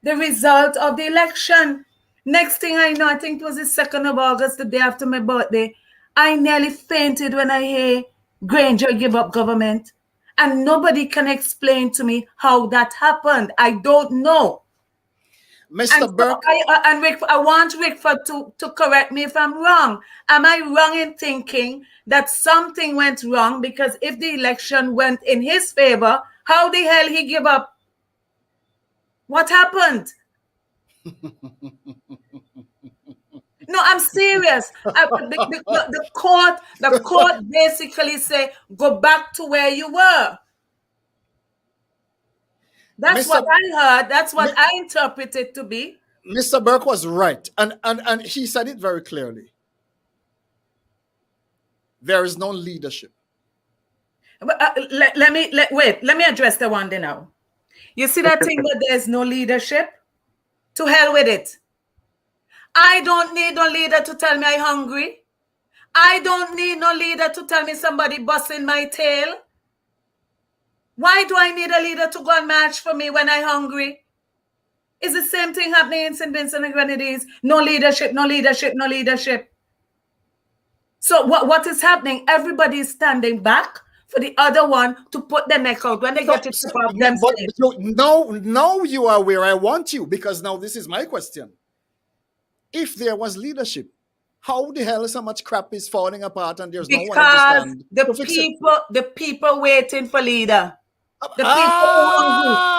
the result of the election. Next thing I know, I think it was the 2nd of August, the day after my birthday, I nearly fainted when I hear Granger give up government. And nobody can explain to me how that happened. I don't know. Mr. And Burke. and Rick, I want Rickford to correct me if I'm wrong. Am I wrong in thinking that something went wrong? Because if the election went in his favor, how the hell he give up? What happened? No, I'm serious. The court basically say go back to where you were. That's what I heard. That's what I interpreted to be. Mr. Burke was right, and he said it very clearly. There is no leadership. Let me address the one there now. You see that thing that there's no leadership? To hell with it. I don't need no leader to tell me I'm hungry. I don't need no leader to tell me somebody busting my tail. Why do I need a leader to go and march for me when I'm hungry? It's the same thing happening in St. Vincent and Grenadines. No leadership, no leadership, no leadership. So what is happening? Everybody is standing back for the other one to put their neck out when they get to tip off them. No, you are where I want you, because now this is my question. If there was leadership, how the hell so much crap is falling apart and there's no one to stand to fix it? The people waiting for leader. The people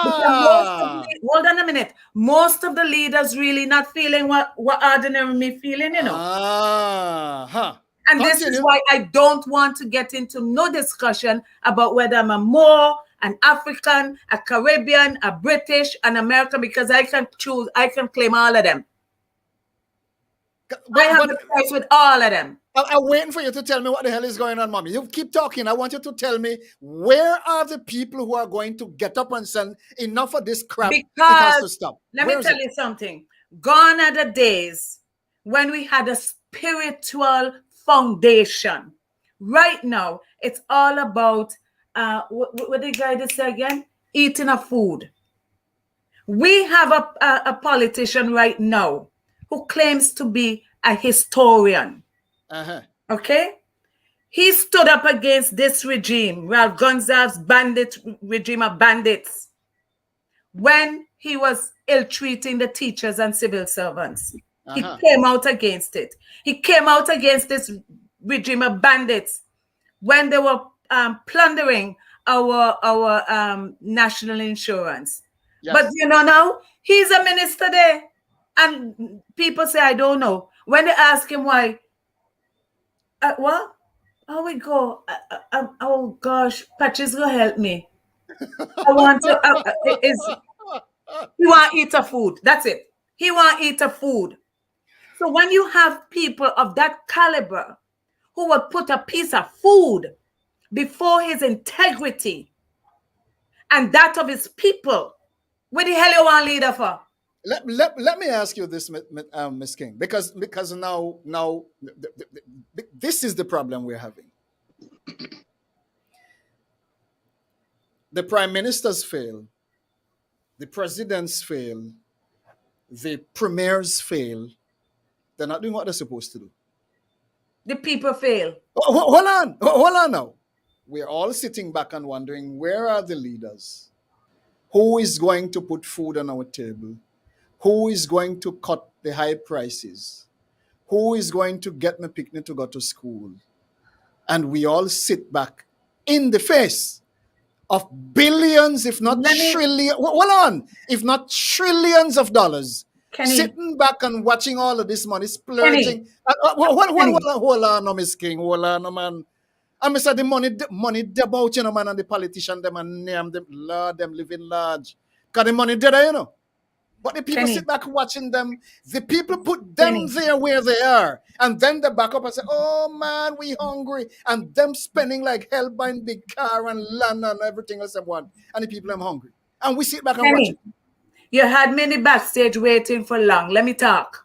hungry. Hold on a minute. Most of the leaders really not feeling what ordinary me feeling, you know. And this is why I don't want to get into no discussion about whether I'm a Moor, an African, a Caribbean, a British, an American, because I can choose, I can claim all of them. I have a choice with all of them. I'm waiting for you to tell me what the hell is going on, mommy. You keep talking. I want you to tell me, where are the people who are going to get up and say enough of this crap? Because it has to stop. Let me tell you something. Gone are the days when we had a spiritual foundation. Right now, it's all about what the guy just say again? Eating a food. We have a politician right now who claims to be a historian. Okay? He stood up against this regime, Ralph Gonsalves' bandit regime of bandits, when he was ill-treating the teachers and civil servants. He came out against it. He came out against this regime of bandits when they were plundering our national insurance. Yes. But you know now, he's a minister there. And people say, I don't know. When they ask him why, what? How we go? Oh gosh, Patches gonna help me. I want to. He want to eat a food. That's it. He want to eat a food. So when you have people of that caliber who would put a piece of food before his integrity and that of his people, what the hell you want leader for? Let me ask you this, Ms. King, because now this is the problem we're having. The prime ministers fail, the presidents fail, the premiers fail. They're not doing what they're supposed to do. The people fail. Hold on now. We're all sitting back and wondering, where are the leaders? Who is going to put food on our table? Who is going to cut the high prices? Who is going to get my picnic to go to school? And we all sit back in the face of billions, if not trillions, hold on, if not trillions of dollars, Kenny, sitting back and watching all of this money splurging. Hold on, no, Miss King, hold on, no, man. And I said the money about, you know, man, and the politician, them and name them, Lord, them living large. Because the money there, you know. But the people Kenny, sit back watching them. The people put them there where they are. And then they back up and say, oh, man, we hungry. And them spending like hell buying big car and land and everything else they want. And the people are hungry. And we sit back and watch it. You had me in the backstage waiting for long. Let me talk.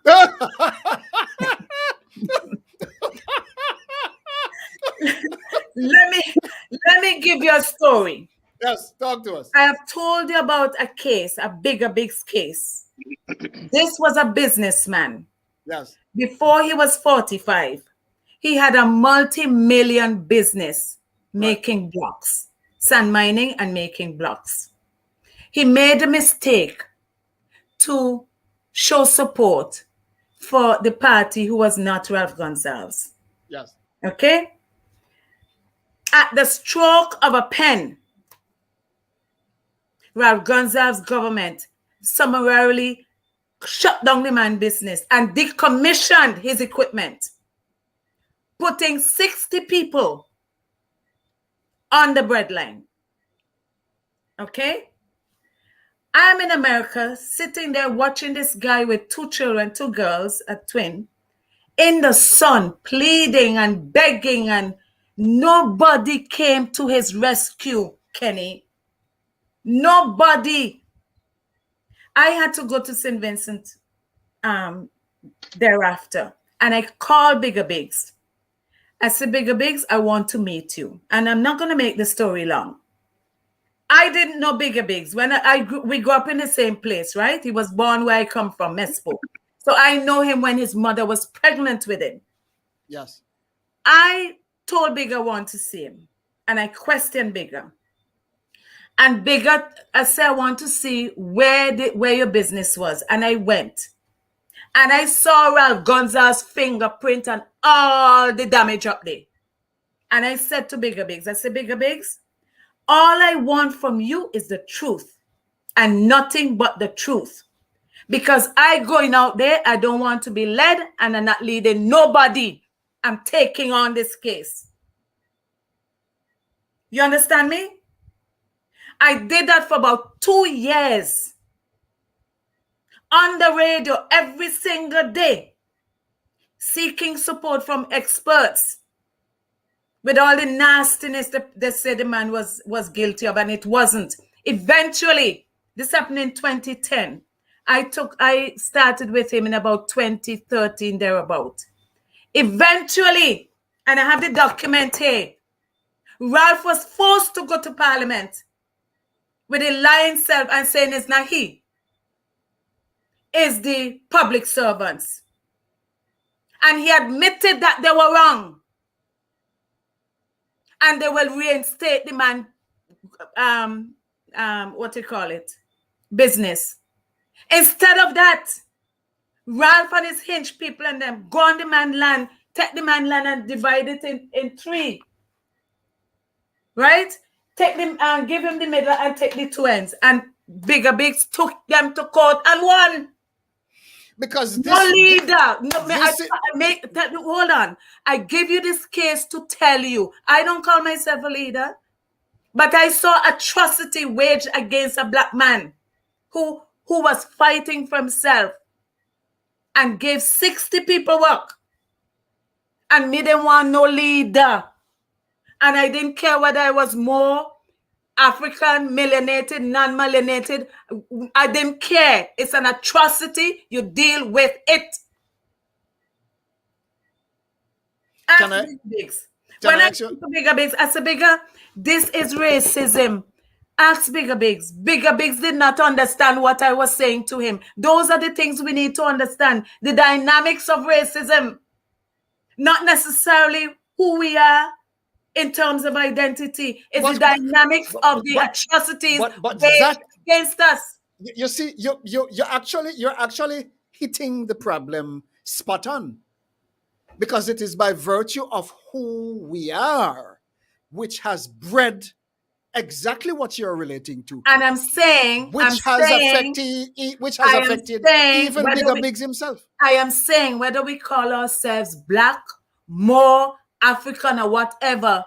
Let me give you a story. Yes, talk to us. I have told you about a case, a big case. This was a businessman. Yes. Before he was 45, he had a multi-million business making blocks, sand mining and making blocks. He made a mistake to show support for the party who was not Ralph Gonsalves. Yes. Okay? At the stroke of a pen, Ralph Gonsalves' government summarily shut down the man business and decommissioned his equipment, putting 60 people on the breadline. Okay? I'm in America, sitting there watching this guy with 2 children, 2 girls, a twin, in the sun, pleading and begging, and nobody came to his rescue, Kenny. Nobody. I had to go to St. Vincent thereafter, and I called Bigger Biggs. I said, Bigger Biggs, I want to meet you. And I'm not going to make the story long. I didn't know Bigger Biggs. When we grew up in the same place, right? He was born where I come from, Mespo. So I know him when his mother was pregnant with him. Yes. I told Bigger I want to see him, and I questioned Bigger. And Bigger, I said, I want to see where your business was. And I went. And I saw Ralph Gonsalves' fingerprint and all the damage up there. And I said to Bigger Biggs, I said, Bigger Biggs, all I want from you is the truth and nothing but the truth. Because I going out there, I don't want to be led, and I'm not leading nobody. I'm taking on this case. You understand me? I did that for about 2 years. On the radio every single day, seeking support from experts with all the nastiness that they said the man was guilty of, and it wasn't. Eventually, this happened in 2010. I started with him in about 2013, thereabout. Eventually, and I have the document here, Ralph was forced to go to Parliament with a lying self and saying it's not he. It's the public servants. And he admitted that they were wrong. And they will reinstate the man, business. Instead of that, Ralph and his hinge people and them go on the man land, take the man land and divide it in 3. Right? Take them and give him the middle and take the 2 ends. And Bigger Biggs took them to court and won. Because no leader. Hold on. I give you this case to tell you. I don't call myself a leader. But I saw atrocity waged against a black man who was fighting for himself and gave 60 people work. And me didn't want no leader. And I didn't care whether I was more African, melanated, non-melanated. I didn't care. It's an atrocity. You deal with it. Can I Bigger Biggs, I said, Bigger, this is racism. Ask Bigger Biggs. Bigger Biggs did not understand what I was saying to him. Those are the things we need to understand. The dynamics of racism, not necessarily who we are in terms of identity. It's the dynamics of the atrocities but waged that against us. you see, you're actually hitting the problem spot on, because it is by virtue of who we are which has bred exactly what you're relating to, And I'm saying, which has affected even Bigger Biggs himself. I am saying, whether we call ourselves Black, more African, or whatever,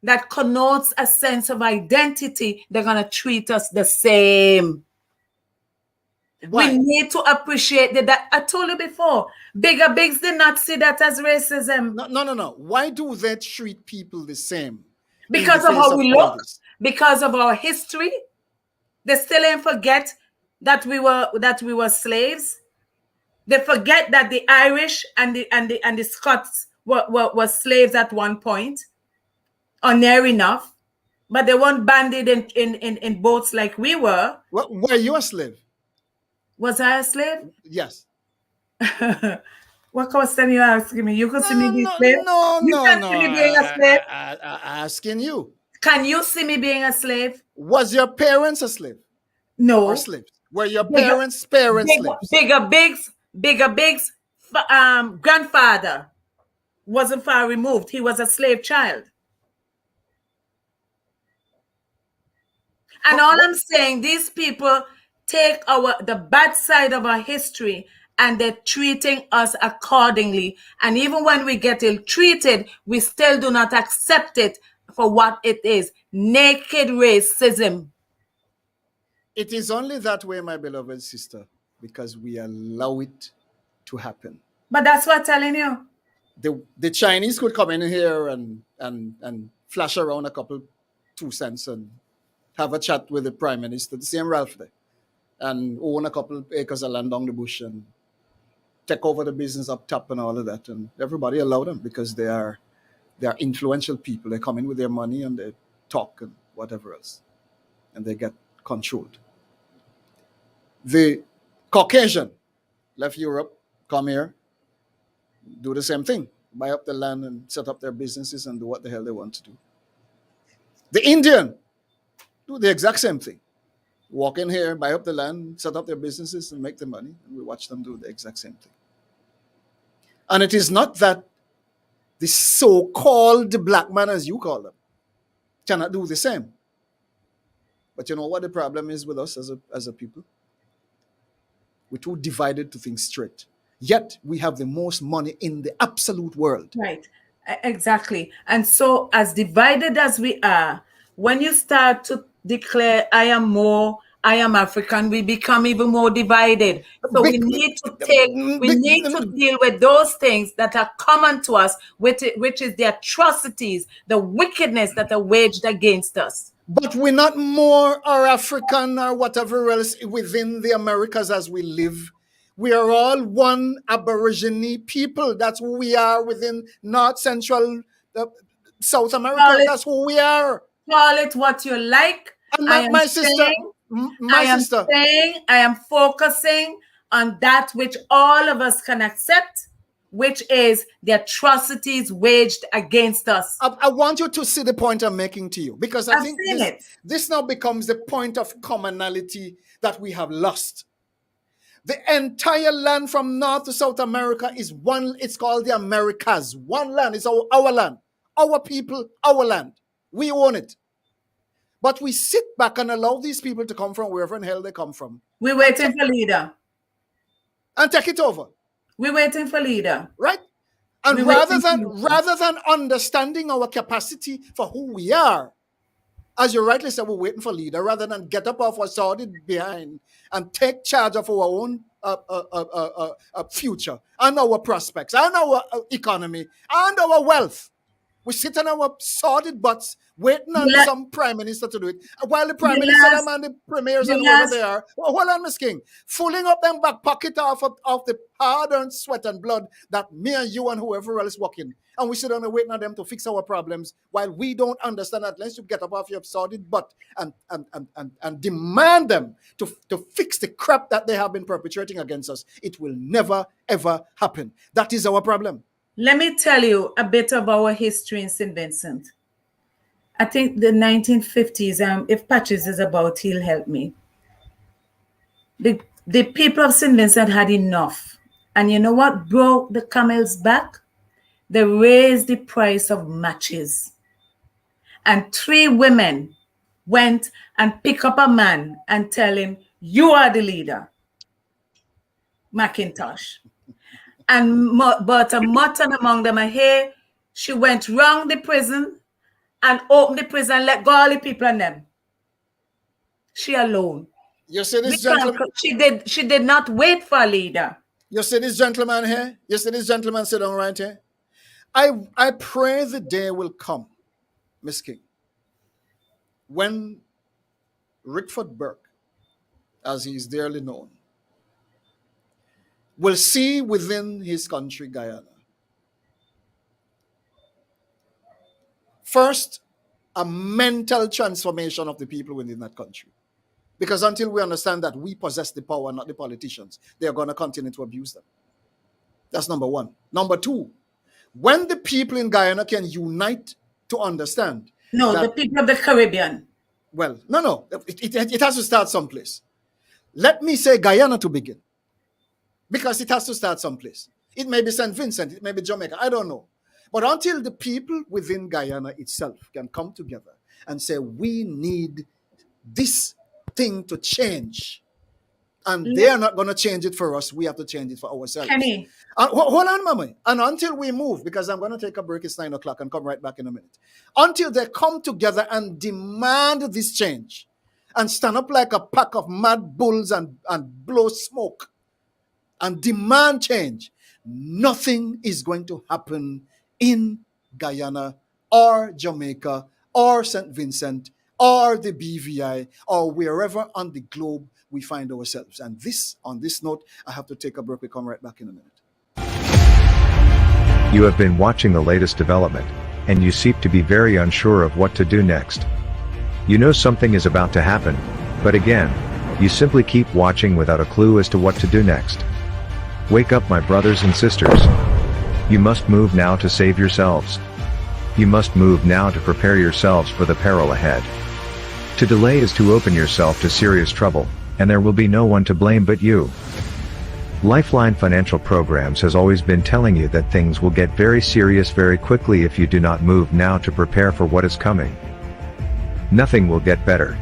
that connotes a sense of identity, they're going to treat us the same. Why? We need to appreciate that. I told you before, Bigger Biggs did not see that as racism. No. Why do they treat people the same? Because of how we look, because of our history. They still ain't forget that we were slaves. They forget that the Irish and the Scots were slaves at one point, or near enough, but they weren't banded in boats like we were. Were you a slave? Was I a slave? Yes. What question you asking me? You could see me being a slave? You can see me being a slave? Asking you. Can you see me being a slave? Was your parents a slave? No. Or slaves? Were your parents slaves? Bigger Biggs' grandfather wasn't far removed. He was a slave child. And all I'm saying, these people take the bad side of our history and they're treating us accordingly. And even when we get ill-treated, we still do not accept it for what it is. Naked racism. It is only that way, my beloved sister, because we allow it to happen. But that's what I'm telling you. The Chinese could come in here and flash around a couple 2 cents and have a chat with the Prime Minister, the same Ralph there, and own a couple acres of land down the bush and take over the business up top and all of that. And everybody allow them because they are influential people. They come in with their money and they talk and whatever else, and they get controlled. The Caucasian left Europe, come here, do the same thing, buy up the land and set up their businesses and do what the hell they want to do. The Indian do the exact same thing. Walk in here, buy up the land, set up their businesses and make the money, and we watch them do the exact same thing. And it is not that the so-called black man, as you call them, cannot do the same. But you know what the problem is with us as a people? We're too divided to think straight. Yet we have the most money in the absolute world. Right, exactly. And so as divided as we are, when you start to declare, I am African, we become even more divided. So we need to deal with those things that are common to us, which is the atrocities, the wickedness that are waged against us. But we're not more or African or whatever else within the Americas as we live. We are all one Aborigine people. That's who we are within North Central South America. That's who we are. Call it what you like. And my sister, I am focusing on that which all of us can accept, which is the atrocities waged against us. I want you to see the point I'm making to you, because I think this now becomes the point of commonality that we have lost. The entire land from North to South America is one. It's called the Americas. One land. It's our land. Our people, our land. We own it. But we sit back and allow these people to come from wherever in hell they come from. We're waiting for leader. And take it over. We're waiting for leader. Right? And rather than understanding our capacity for who we are, as you rightly said, we're waiting for leader, rather than get up off our sordid behind and take charge of our own future and our prospects and our economy and our wealth. We sit on our sordid butts waiting on La- some prime minister to do it. While the prime the minister, last, them and the premiers the and whoever last they are, well, hold on, Miss King, fooling up them back pocket of the hard-earned sweat and blood that me and you and whoever else working. And we sit down and waiting on them to fix our problems while we don't understand that unless you get up off your sordid butt and demand them to fix the crap that they have been perpetrating against us. It will never, ever happen. That is our problem. Let me tell you a bit of our history in St. Vincent. I think the 1950s, if Patches is about, he'll help me. The people of St. Vincent had enough. And you know what broke the camel's back? They raised the price of matches. And 3 women went and pick up a man and tell him, you are the leader, Macintosh. And but a mutton among them, and here she went round the prison and opened the prison and let go all the people in them. She alone. You see this gentleman? She did not wait for a leader. You see this gentleman here? You see this gentleman sit down right here? I pray the day will come, Miss King, when Rickford Burke, as he is dearly known, will see within his country, Guyana, first, a mental transformation of the people within that country. Because until we understand that we possess the power, not the politicians, they are going to continue to abuse them. That's number one. Number two, when the people in Guyana can unite to understand. No, that, the people of the Caribbean. Well, no. It has to start someplace. Let me say Guyana to begin. Because it has to start someplace. It may be St. Vincent, it may be Jamaica, I don't know. But until the people within Guyana itself can come together and say, we need this thing to change, and they are not going to change it for us, we have to change it for ourselves. Kenny. Hold on, Mama. And until we move, because I'm going to take a break, it's 9 o'clock and come right back in a minute. Until they come together and demand this change and stand up like a pack of mad bulls and blow smoke and demand change, nothing is going to happen in Guyana or Jamaica or St. Vincent or the BVI or wherever on the globe we find ourselves. And on this note, I have to take a break. We come right back in a minute. You have been watching the latest development, and you seem to be very unsure of what to do next. You know something is about to happen, but again, you simply keep watching without a clue as to what to do next. Wake up, my brothers and sisters. You must move now to save yourselves. You must move now to prepare yourselves for the peril ahead. To delay is to open yourself to serious trouble, and there will be no one to blame but you. Lifeline Financial Programs has always been telling you that things will get very serious very quickly if you do not move now to prepare for what is coming. Nothing will get better.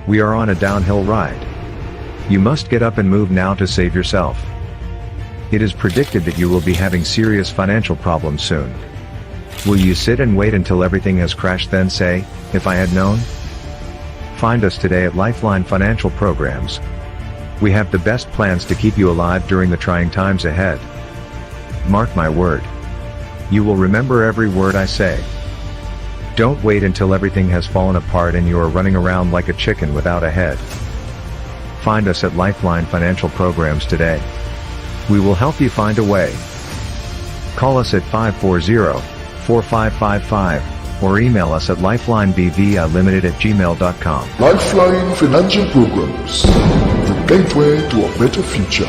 We are on a downhill ride. You must get up and move now to save yourself. It is predicted that you will be having serious financial problems soon. Will you sit and wait until everything has crashed then say, if I had known? Find us today at Lifeline Financial Programs. We have the best plans to keep you alive during the trying times ahead. Mark my word. You will remember every word I say. Don't wait until everything has fallen apart and you are running around like a chicken without a head. Find us at Lifeline Financial Programs today. We will help you find a way. Call us at 540-4555 or email us at lifelinebvilimited@gmail.com. Lifeline Financial Programs, the gateway to a better future.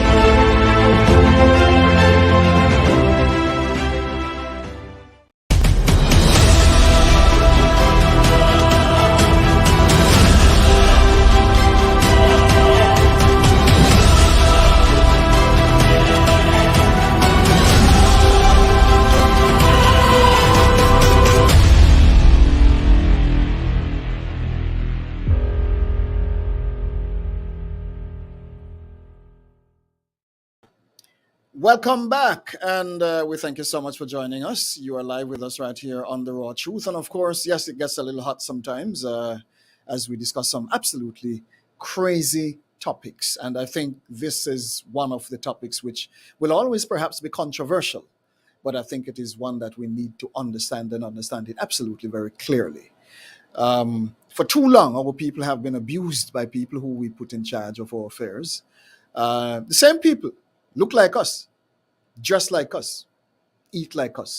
Welcome back, and we thank you so much for joining us. You are live with us right here on The Raw Truth. And of course, yes, it gets a little hot sometimes as we discuss some absolutely crazy topics. And I think this is one of the topics which will always perhaps be controversial, but I think it is one that we need to understand and understand it absolutely very clearly. For too long, our people have been abused by people who we put in charge of our affairs. The same people look like us, dress like us, eat like us.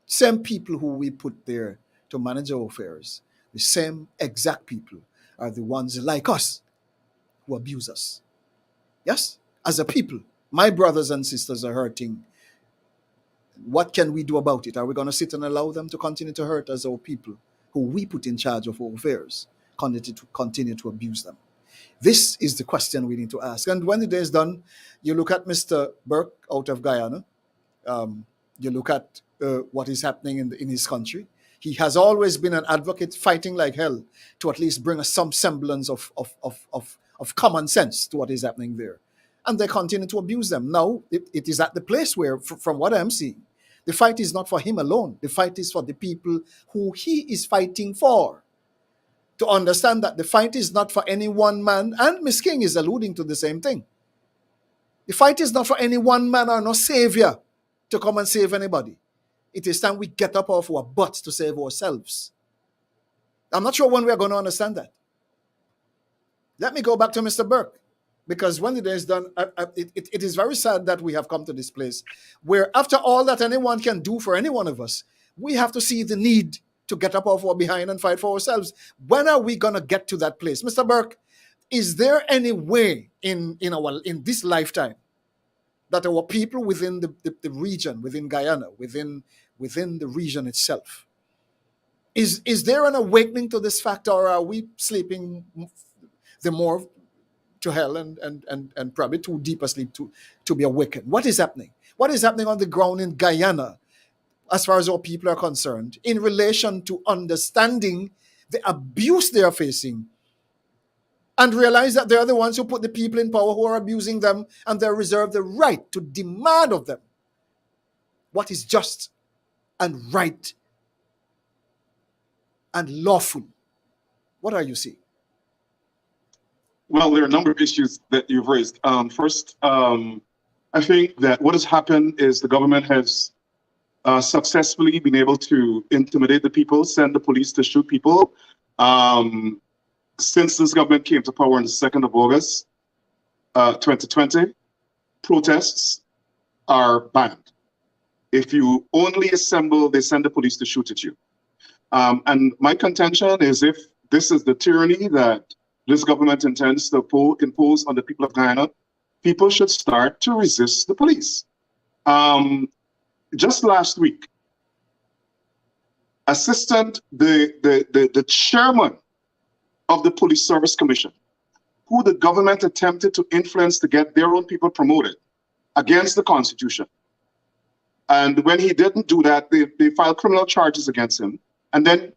Same people who we put there to manage our affairs. The same exact people are the ones like us who abuse us. Yes, as a people, my brothers and sisters are hurting. What can we do about it? Are we going to sit and allow them to continue to hurt us, our people, who we put in charge of our affairs, continue to abuse them? This is the question we need to ask. And when the day is done, you look at Mr. Burke out of Guyana. You look at what is happening in his country. He has always been an advocate fighting like hell to at least bring us some semblance of common sense to what is happening there. And they continue to abuse them. Now, it is at the place where, from what I'm seeing, the fight is not for him alone. The fight is for the people who he is fighting for. To understand that the fight is not for any one man, and Ms. King is alluding to the same thing. The fight is not for any one man or no savior to come and save anybody. It is time we get up off our butts to save ourselves. I'm not sure when we are going to understand that. Let me go back to Mr. Burke, because when the day is done, it is very sad that we have come to this place where after all that anyone can do for any one of us, we have to see the need to get up off our behind and fight for ourselves. When are we going to get to that place? Mr. Burke, is there any way in this lifetime that our people within the region, within Guyana, within the region itself, is there an awakening to this fact, or are we sleeping the more to hell and probably too deep a sleep to be awakened? What is happening? What is happening on the ground in Guyana as far as our people are concerned in relation to understanding the abuse they are facing and realize that they're the ones who put the people in power who are abusing them, and they reserve the right to demand of them what is just and right and lawful? What are you seeing? Well, there are a number of issues that you've raised. First, I think that what has happened is the government has successfully been able to intimidate the people, send the police to shoot people. Since this government came to power on the 2nd of August, 2020, protests are banned. If you only assemble, they send the police to shoot at you. And my contention is, if this is the tyranny that this government intends to impose on the people of Guyana, people should start to resist the police. Just last week, the chairman of the Police Service Commission, who the government attempted to influence to get their own people promoted against the Constitution. And when he didn't do that, they filed criminal charges against him. And then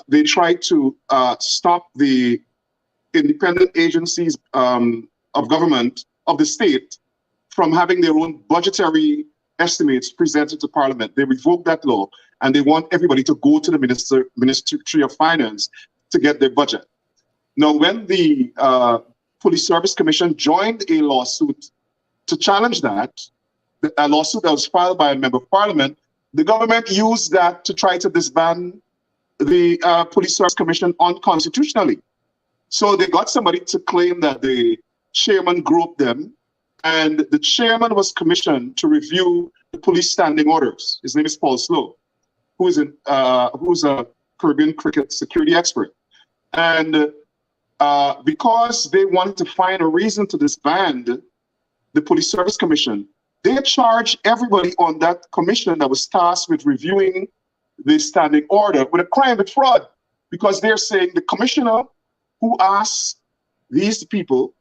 they tried to stop the independent agencies of government of the state from having their own budgetary estimates presented to Parliament. They revoked that law, and they want everybody to go to the Ministry of Finance to get their budget. Now, when the Police Service Commission joined a lawsuit to challenge that, a lawsuit that was filed by a member of Parliament, the government used that to try to disband the Police Service Commission unconstitutionally. So they got somebody to claim that the chairman groped them, and the chairman was commissioned to review the police standing orders. His name is Paul Slow, who's a Caribbean cricket security expert. And because they wanted to find a reason to disband the Police Service Commission, they charged everybody on that commission that was tasked with reviewing the standing order with a crime with fraud, because they're saying the commissioner who asked these people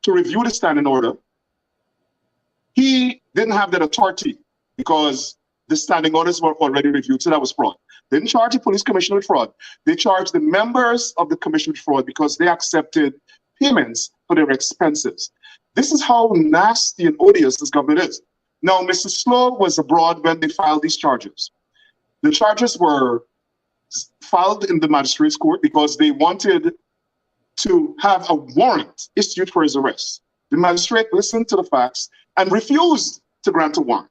to review the standing order, he didn't have that authority because the standing orders were already reviewed, so that was fraud. They didn't charge the police commissioner with fraud. They charged the members of the commission with fraud because they accepted payments for their expenses. This is how nasty and odious this government is. Now, Mr. Slow was abroad when they filed these charges. The charges were filed in the magistrate's court because they wanted to have a warrant issued for his arrest. The magistrate listened to the facts and refused to grant a warrant.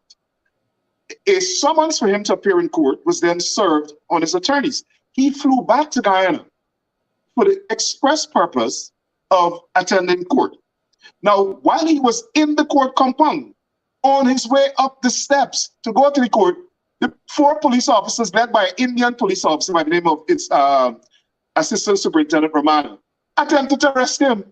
A summons for him to appear in court was then served on his attorneys. he flew back to Guyana for the express purpose of attending court. Now, while he was in the court compound, on his way up the steps to go to the court, the 4 police officers led by an Indian police officer by the name of its Assistant Superintendent Romano attempted to arrest him.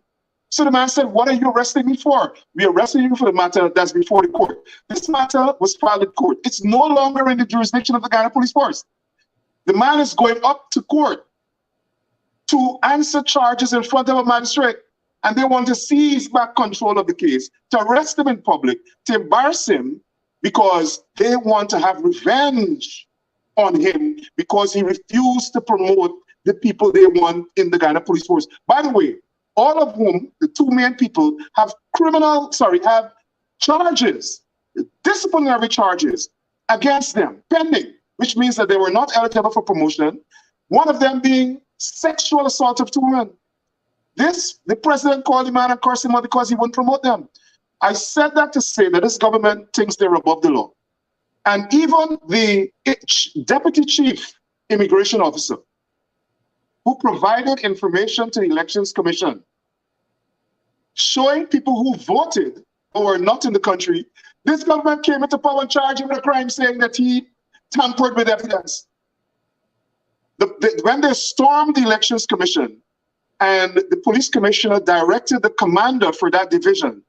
So the man said, "What are you arresting me for?" "We are arresting you for the matter that's before the court." This matter was filed in court. It's no longer in the jurisdiction of the Guyana Police Force. The man is going up to court to answer charges in front of a magistrate, and they want to seize back control of the case, to arrest him in public, to embarrass him, because they want to have revenge on him because he refused to promote the people they want in the Guyana Police Force. By the way, all of whom, the 2 main people, have charges, disciplinary charges against them pending, which means that they were not eligible for promotion. One of them being sexual assault of 2 women. The president called him out and cursed him out because he wouldn't promote them. I said that to say that this government thinks they're above the law. And even the deputy chief immigration officer, who provided information to the Elections Commission, showing people who voted or were not in the country, this government came into power and charged him with a crime, saying that he tampered with evidence. When they stormed the Elections Commission, and the police commissioner directed the commander for that division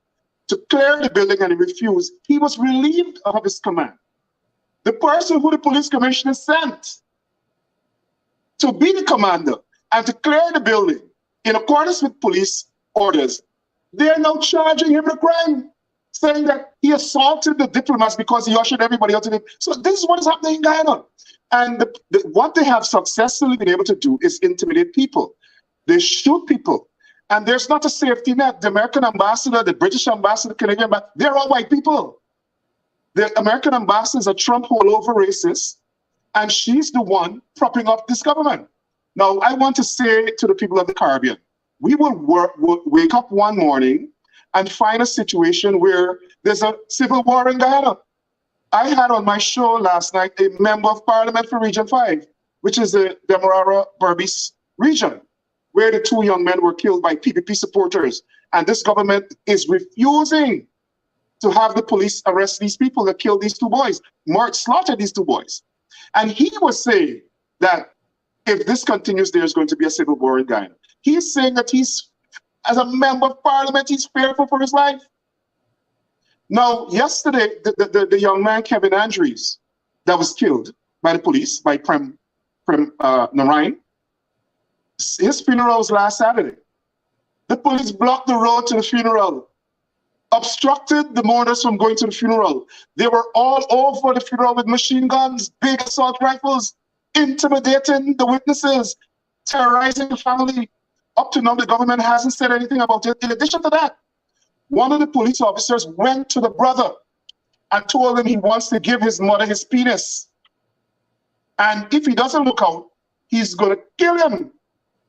to clear the building and he refused, he was relieved of his command. The person who the police commissioner sent to be the commander and to clear the building in accordance with police orders, they're now charging him with a crime, saying that he assaulted the diplomats because he ushered everybody out of it. So this is what is happening in Guyana. And what they have successfully been able to do is intimidate people. They shoot people. And there's not a safety net. The American ambassador, the British ambassador, Canadian ambassador, they're all white people. The American ambassador is a Trump holdover racist, and she's the one propping up this government. Now, I want to say to the people of the Caribbean, we will wake up one morning and find a situation where there's a civil war in Guyana. I had on my show last night a member of parliament for Region 5, which is the Demerara-Berbice region, where the 2 young men were killed by PPP supporters. And this government is refusing to have the police arrest these people that killed these 2 boys, slaughtered these 2 boys. And he was saying that if this continues, there's going to be a civil war in Guyana. He's saying that as a member of parliament, he's fearful for his life. Now, yesterday, the young man, Kevin Andrews, that was killed by the police, by Prem Narayan, his funeral was last Saturday. The police blocked the road to the funeral, obstructed the mourners from going to the funeral. They were all over the funeral with machine guns, big assault rifles, intimidating the witnesses, terrorizing the family. Up to now, the government hasn't said anything about it. In addition to that, one of the police officers went to the brother and told him he wants to give his mother his penis. And if he doesn't look out, he's going to kill him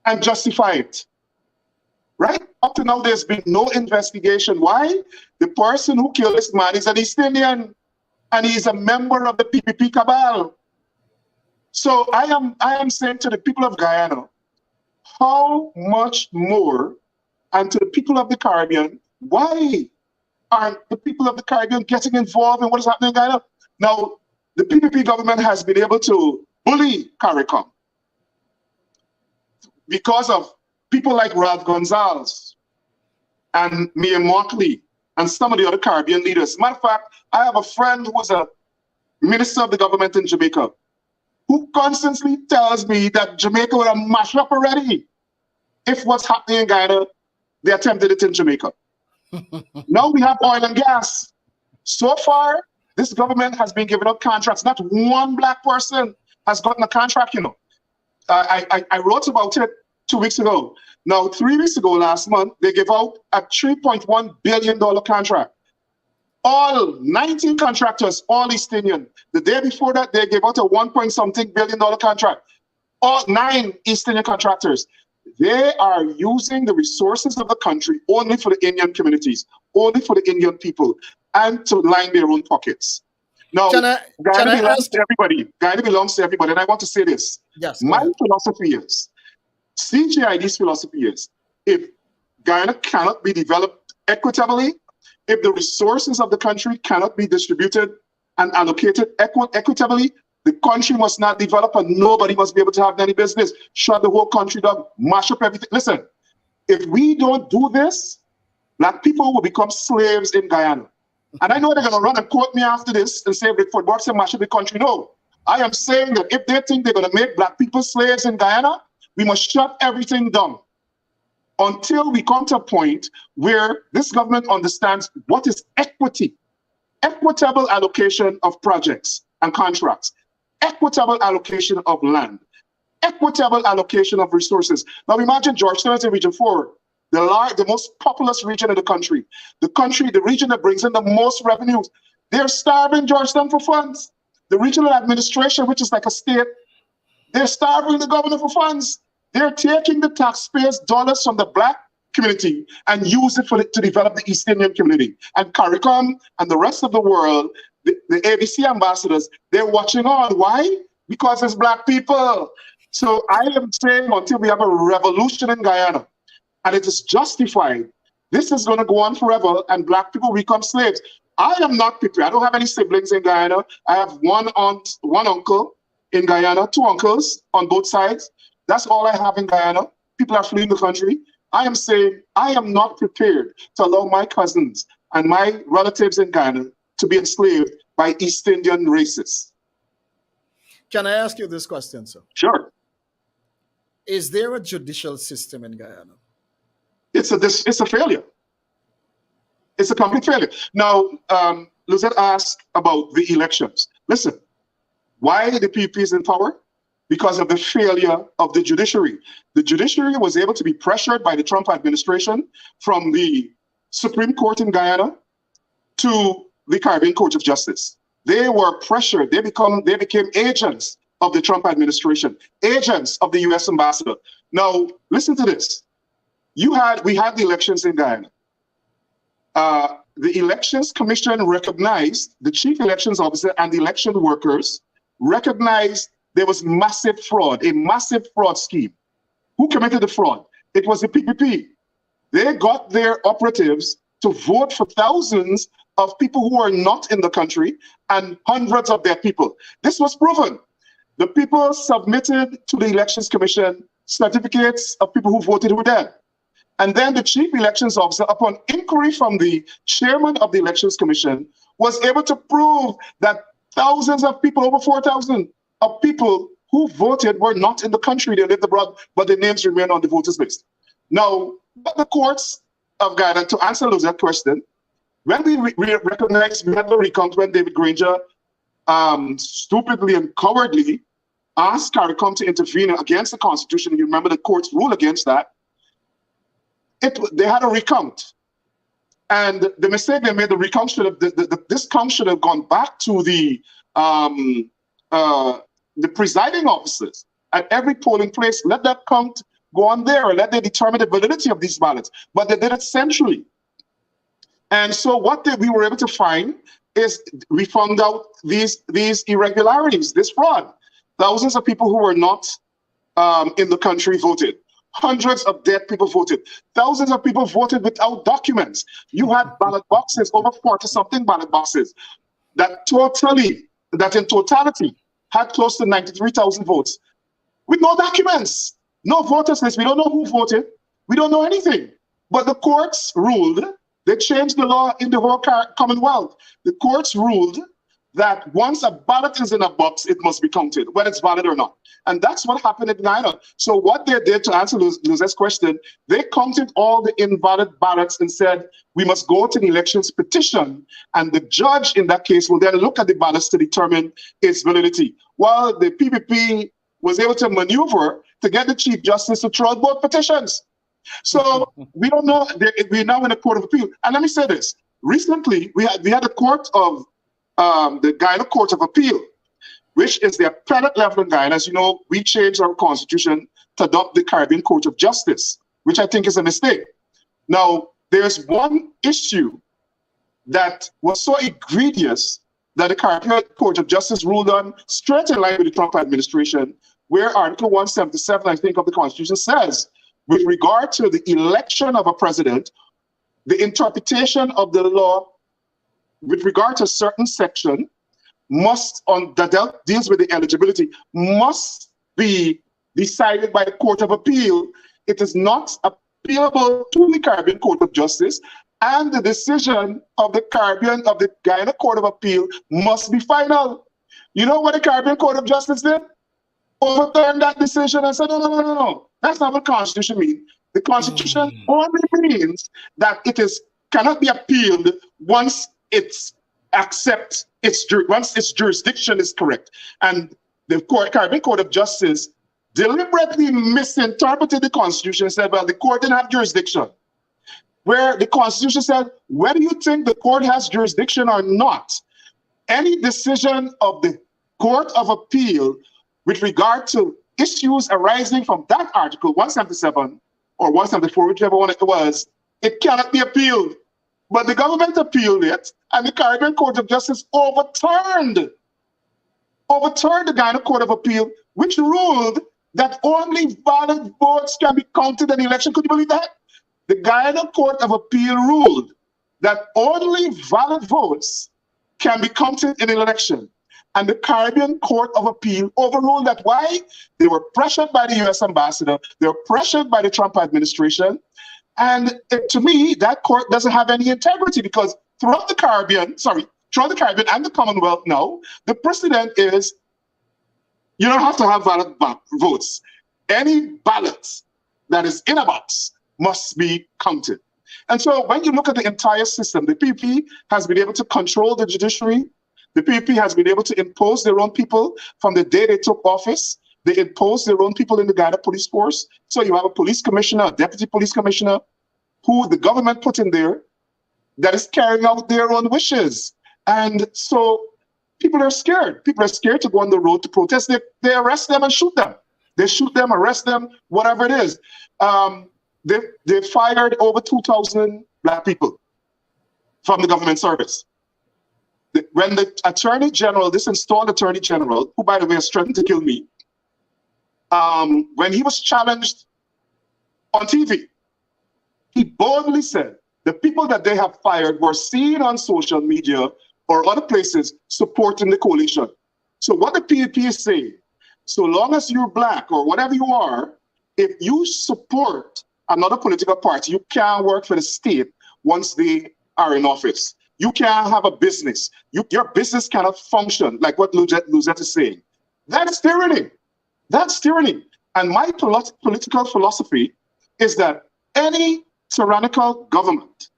and justify it. Right? Up to now, there's been no investigation. Why? The person who killed this man is an East Indian, and he's a member of the PPP cabal. So I am saying to the people of Guyana, how much more, and to the people of the Caribbean, why aren't the people of the Caribbean getting involved in what is happening in Guyana? Now, the PPP government has been able to bully CARICOM because of people like Ralph Gonzalez and Mia Mockley and some of the other Caribbean leaders. Matter of fact, I have a friend who was a minister of the government in Jamaica who constantly tells me that Jamaica would have mashed up already if what's happening in Guyana, they attempted it in Jamaica. Now we have oil and gas. So far, this government has been giving out contracts. Not one black person has gotten a contract, you know. I wrote about it 2 weeks ago. Now, 3 weeks ago, last month, they gave out a $3.1 billion contract. All 19 contractors, all East Indian. The day before that, they gave out a $1-point-something billion contract. All 9 East Indian contractors. They are using the resources of the country only for the Indian communities, only for the Indian people, and to line their own pockets. Now, Can I Guyana belongs ask? to everybody. Guyana belongs to everybody. And I want to say this. Yes. Go My ahead. philosophy is, CGID's philosophy is, if Guyana cannot be developed equitably, if the resources of the country cannot be distributed and allocated equitably, the country must not develop and nobody must be able to have any business. Shut the whole country down, mash up everything. Listen, if we don't do this, Black people will become slaves in Guyana. And I know they're going to run and quote me after this and say Rick Ford Box and mash up the country. No, I am saying that if they think they're going to make Black people slaves in Guyana, we must shut everything down until we come to a point where this government understands what is equity, equitable allocation of projects and contracts, equitable allocation of land, equitable allocation of resources. Now imagine Georgetown is in Region 4, the most populous region in the country, the region that brings in the most revenues. They're starving Georgetown for funds. The regional administration, which is like a state, they're starving the governor for funds. They're taking the taxpayers' dollars from the Black community and use it to develop the East Indian community. And CARICOM and the rest of the world, the ABC ambassadors, they're watching on. Why? Because it's Black people. So I am saying until we have a revolution in Guyana, and it is justified, this is going to go on forever, and Black people become slaves. I am not prepared. I don't have any siblings in Guyana. I have one aunt, one uncle in Guyana, 2 uncles on both sides. That's all I have in Guyana. People are fleeing the country. I am saying I am not prepared to allow my cousins and my relatives in Guyana to be enslaved by East Indian races. Can I ask you this question, sir? Sure. Is there a judicial system in Guyana? It's a failure. It's a complete failure. Now, Lizette asked about the elections. Listen, why the PPP is in power? Because of the failure of the judiciary. The judiciary was able to be pressured by the Trump administration from the Supreme Court in Guyana to the Caribbean Court of Justice. They were pressured. They became agents of the Trump administration, agents of the U.S. ambassador. Now, listen to this. We had the elections in Guyana. The Elections Commission recognized, the chief elections officer and the election workers recognized there was massive fraud, a massive fraud scheme. Who committed the fraud? It was the PPP. They got their operatives to vote for thousands of people who are not in the country and hundreds of their people. This was proven. The people submitted to the Elections Commission certificates of people who voted who were dead. And then the chief elections officer, upon inquiry from the chairman of the Elections Commission, was able to prove that thousands of people, over 4,000 of people who voted were not in the country. They lived abroad, but their names remain on the voters list. Now, but the courts of Guyana, to answer that question, when we recognized, we had the recount when David Granger stupidly and cowardly asked CARICOM to intervene against the Constitution. You remember the court's rule against that. They had a recount. And the mistake they made, the recount should have, this count should have gone back to the presiding officers at every polling place. Let that count go on there, or let them determine the validity of these ballots. But they did it centrally. And so what we were able to find is we found out these irregularities, this fraud. Thousands of people who were not in the country voted. Hundreds of dead people voted. Thousands of people voted without documents. You had ballot boxes, over 40-something ballot boxes, that in totality had close to 93,000 votes with no documents, no voters list. We don't know who voted. We don't know anything. But the courts ruled, they changed the law in the whole Commonwealth. The courts ruled that once a ballot is in a box, it must be counted, whether it's valid or not. And that's what happened in Guyana. So what they did, to answer Luzette's question, they counted all the invalid ballots and said, we must go to the elections petition, and the judge in that case will then look at the ballots to determine its validity. While the PPP was able to maneuver to get the Chief Justice to throw out both petitions. So we don't know, we're now in a court of appeal. And let me say this, recently we had a court of, the Guyana Court of Appeal, which is the appellate level in Guyana. As you know, we changed our constitution to adopt the Caribbean Court of Justice, which I think is a mistake. Now, there's one issue that was so egregious that the Caribbean Court of Justice ruled on, straight in line with the Trump administration, where Article 177, I think, of the Constitution says, with regard to the election of a president, the interpretation of the law with regard to a certain section that deals with the eligibility must be decided by the Court of Appeal. It is not appealable to the Caribbean Court of Justice, and the decision of the Guyana Court of Appeal must be final. You know what the Caribbean Court of Justice did? Overturned that decision and said, no. That's not what the Constitution means. The Constitution only means that cannot be appealed once once its jurisdiction is correct. And the Caribbean Court of Justice deliberately misinterpreted the Constitution and said, well, the court didn't have jurisdiction. Where the Constitution said, whether you think the court has jurisdiction or not, any decision of the Court of Appeal with regard to issues arising from that Article 177 or 174, whichever one it was, it cannot be appealed. But the government appealed it, and the Caribbean Court of Justice overturned the Guyana Court of Appeal, which ruled that only valid votes can be counted in the election. Could you believe that? The Guyana Court of Appeal ruled that only valid votes can be counted in an election. And the Caribbean Court of Appeal overruled that. Why? They were pressured by the U.S. ambassador. They were pressured by the Trump administration. And to me, that court doesn't have any integrity, because throughout the Caribbean and the Commonwealth now, the precedent is you don't have to have valid votes. Any ballot that is in a box must be counted. And so when you look at the entire system, the PPP has been able to control the judiciary. The PPP has been able to impose their own people from the day they took office. They imposed their own people in the Guyana Police Force. So you have a police commissioner, a deputy police commissioner, who the government put in there, that is carrying out their own wishes. And so people are scared. People are scared to go on the road to protest. They arrest them and shoot them. They shoot them, arrest them, whatever it is. They fired over 2,000 Black people from the government service. When the Attorney General, this installed Attorney General, who, by the way, has threatened to kill me, when he was challenged on TV, he boldly said the people that they have fired were seen on social media or other places supporting the coalition. So what the PPP is saying, so long as you're Black or whatever you are, if you support another political party, you can't work for the state once they are in office. You can't have a business. Your business cannot function, like what Luzette is saying. That's tyranny. That's tyranny. And my political philosophy is that any tyrannical government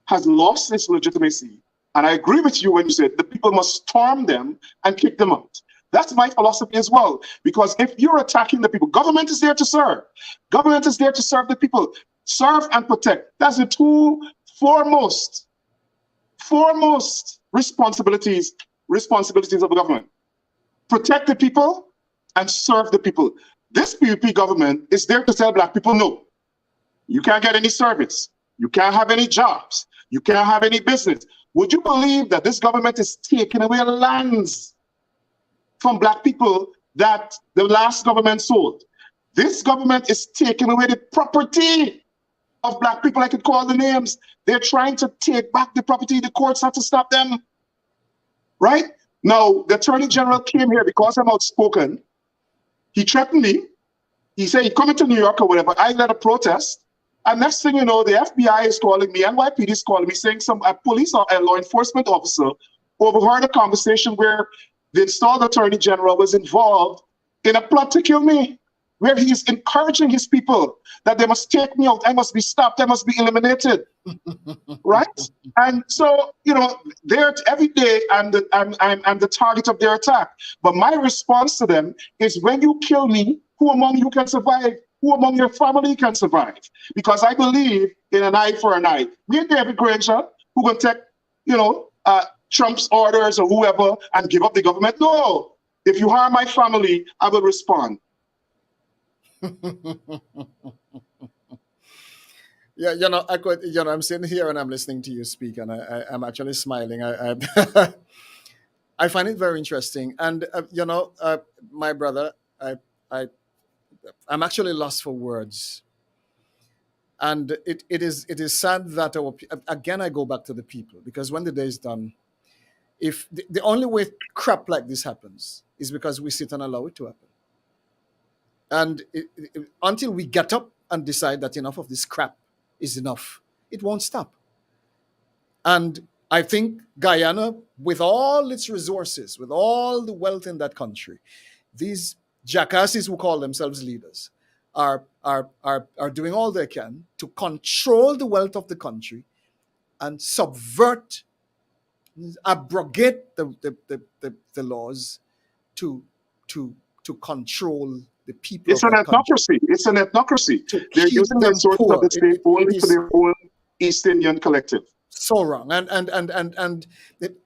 has lost its legitimacy. And I agree with you when you said the people must storm them and kick them out. That's my philosophy as well. Because if you're attacking the people, government is there to serve. Government is there to serve the people. Serve and protect. That's the two foremost responsibilities of the government. Protect the people and serve the people. This PUP government is there to tell Black people, no, you can't get any service. You can't have any jobs. You can't have any business. Would you believe that this government is taking away lands from Black people that the last government sold? This government is taking away the property of Black people. I could call the names. They're trying to take back the property. The courts have to stop them. Right? Now, the Attorney General came here because I'm outspoken. He threatened me. He said he's coming to New York or whatever. I led a protest. And next thing you know, the FBI is calling me, NYPD is calling me, saying a police or a law enforcement officer overheard a conversation where the installed Attorney General was involved in a plot to kill me, where he is encouraging his people that they must take me out, I must be stopped, I must be eliminated, right? And so, you know, every day I'm the target of their attack. But my response to them is, when you kill me, who among you can survive? Who among your family can survive? Because I believe in an eye for an eye. Me and David Granger, who will take, Trump's orders or whoever and give up the government. No, if you harm my family, I will respond. Yeah, I'm sitting here and I'm listening to you speak, and I'm actually smiling. I find it very interesting. And, my brother, I, I'm actually lost for words. And it is sad that again, I go back to the people, because when the day is done, if the only way crap like this happens is because we sit and allow it to happen. And until we get up and decide that enough of this crap is enough, it won't stop. And I think Guyana, with all its resources, with all the wealth in that country, these jackasses who call themselves leaders are doing all they can to control the wealth of the country and subvert, abrogate the laws to to control the people It's of an that country, ethnocracy. It's an ethnocracy. to They're keep using the them resources of poor. the state only for Is their own East Indian collective. so wrong. And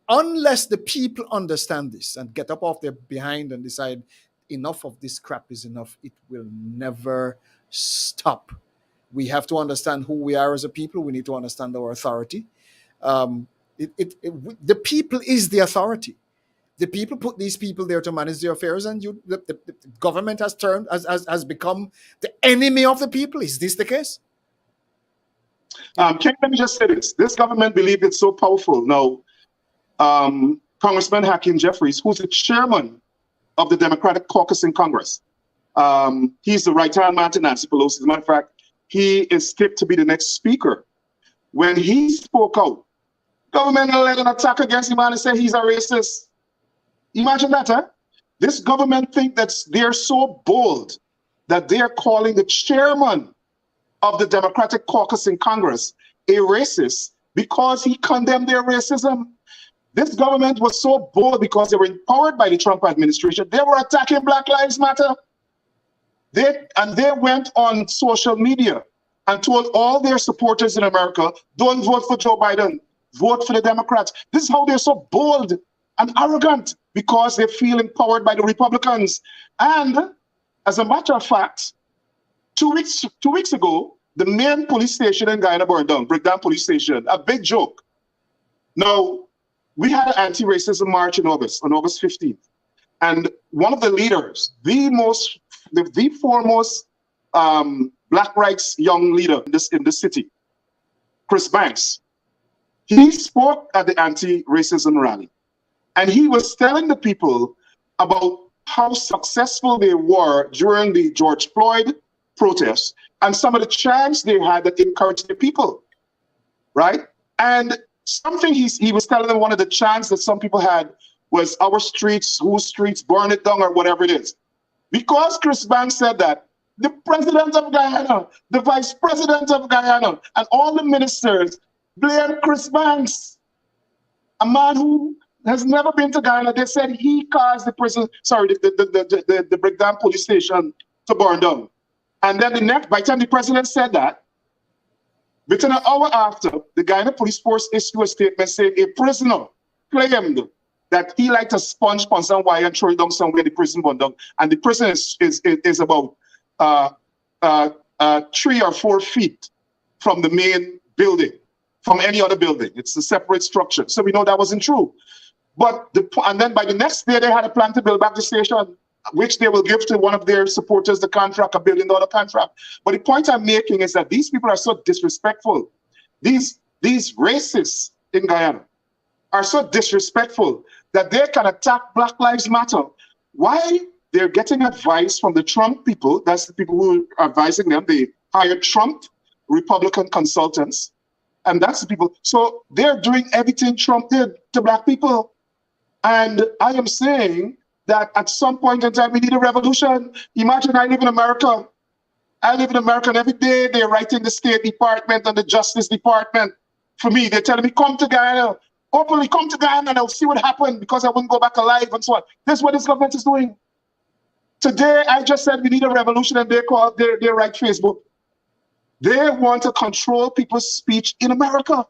unless the people understand this and get up off their behind and decide enough of this crap is enough, it will never stop. We have to understand who we are as a people. We need to understand our authority. Um, the people is the authority. The people put these people there to manage their affairs, and the government has become the enemy of the people. Is this the case? Ken, let me just say this. This government believes it's so powerful. Now, Congressman Hakeem Jeffries, who's the chairman of the Democratic caucus in Congress, he's the right-hand man to Nancy Pelosi. As a matter of fact, he is tipped to be the next speaker. When he spoke out, government led an attack against him and said he's a racist. Imagine that, huh? This government think that they're so bold that they're calling the chairman of the Democratic caucus in Congress a racist because he condemned their racism. This government was so bold because they were empowered by the Trump administration. They were attacking Black Lives Matter. They went on social media and told all their supporters in America, don't vote for Joe Biden, vote for the Democrats. This is how they're so bold and arrogant, because they feel empowered by the Republicans. And as a matter of fact, 2 weeks ago, the main police station in Guyana burned down, Breakdown Police Station, a big joke. Now, we had an anti-racism march on August 15th. And one of the leaders, the foremost Black rights young leader in this city, Chris Banks, he spoke at the anti-racism rally. And he was telling the people about how successful they were during the George Floyd protests and some of the chants they had that encouraged the people, right? And something he was telling them, one of the chants that some people had was our streets, whose streets, burn it down, or whatever it is. Because Chris Banks said that, the president of Guyana, the vice president of Guyana, and all the ministers blamed Chris Banks, a man who has never been to Guyana. They said he caused the Breakdown police station to burn down. And then by the time the president said that, within an hour after, the Guyana police force issued a statement saying a prisoner claimed that he liked to sponge on some wire and throw it down somewhere the prison burned down. And the prison is about 3 or 4 feet from the main building, from any other building. It's a separate structure. So we know that wasn't true. And then by the next day, they had a plan to build back the station, which they will give to one of their supporters the contract, $1 billion contract. But the point I'm making is that these people are so disrespectful. These racists in Guyana are so disrespectful that they can attack Black Lives Matter. Why? They're getting advice from the Trump people. That's the people who are advising them. They hired Trump Republican consultants, and that's the people. So they're doing everything Trump did to Black people. And I am saying that at some point in time, we need a revolution. Imagine I live in America. And every day they're writing the State Department and the Justice Department for me. They're telling me, come to Guyana. Openly come to Guyana and I'll see what happened because I wouldn't go back alive and so on. This is what this government is doing. Today, I just said we need a revolution, and they write Facebook. They want to control people's speech in America.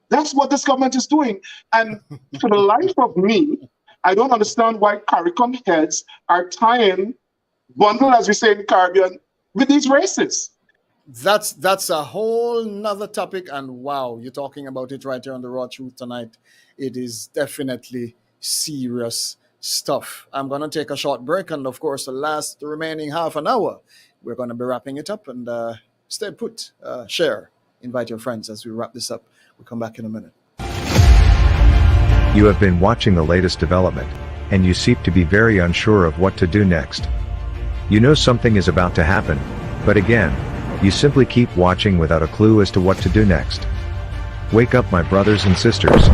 That's what this government is doing. And for the life of me, I don't understand why CARICOM heads are tying bundle, as we say in the Caribbean, with these races. That's a whole nother topic. And wow, you're talking about it right here on the Raw Truth tonight. It is definitely serious stuff. I'm going to take a short break, and of course, the remaining half an hour, we're going to be wrapping it up. And stay put, share, invite your friends as we wrap this up. We'll come back in a minute. You have been watching the latest development, and you seem to be very unsure of what to do next. You know something is about to happen, but again, you simply keep watching without a clue as to what to do next. Wake up, my brothers and sisters.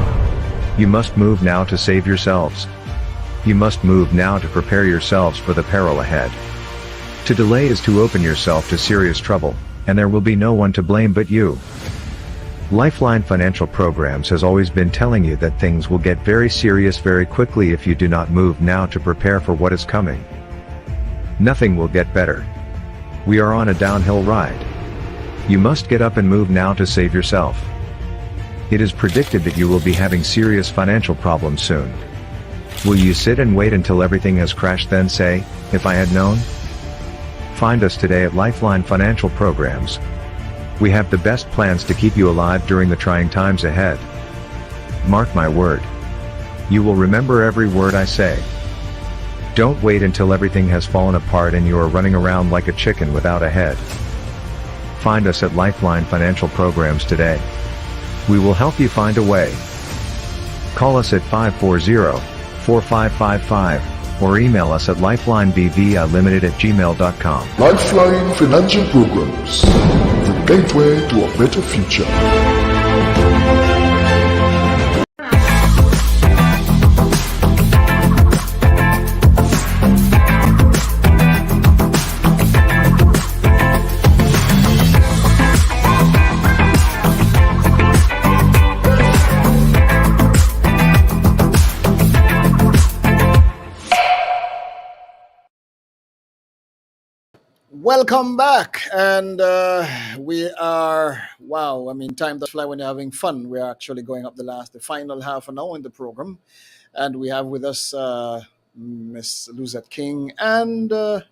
You must move now to save yourselves. You must move now to prepare yourselves for the peril ahead. To delay is to open yourself to serious trouble, and there will be no one to blame but you. Lifeline Financial Programs has always been telling you that things will get very serious very quickly if you do not move now to prepare for what is coming. Nothing will get better. We are on a downhill ride. You must get up and move now to save yourself. It is predicted that you will be having serious financial problems soon. Will you sit and wait until everything has crashed then say, "If I had known"? Find us today at Lifeline Financial Programs. We have the best plans to keep you alive during the trying times ahead. Mark my word. You will remember every word I say. Don't wait until everything has fallen apart and you are running around like a chicken without a head. Find us at Lifeline Financial Programs today. We will help you find a way. Call us at 540-4555 or email us at lifelinebvlimited@gmail.com. Lifeline Financial Programs, the gateway to a better future. Welcome back, and we are, wow, I mean, time does fly when you're having fun. We're actually going up the final half an hour in the program, and we have with us Miss Luzette King, and I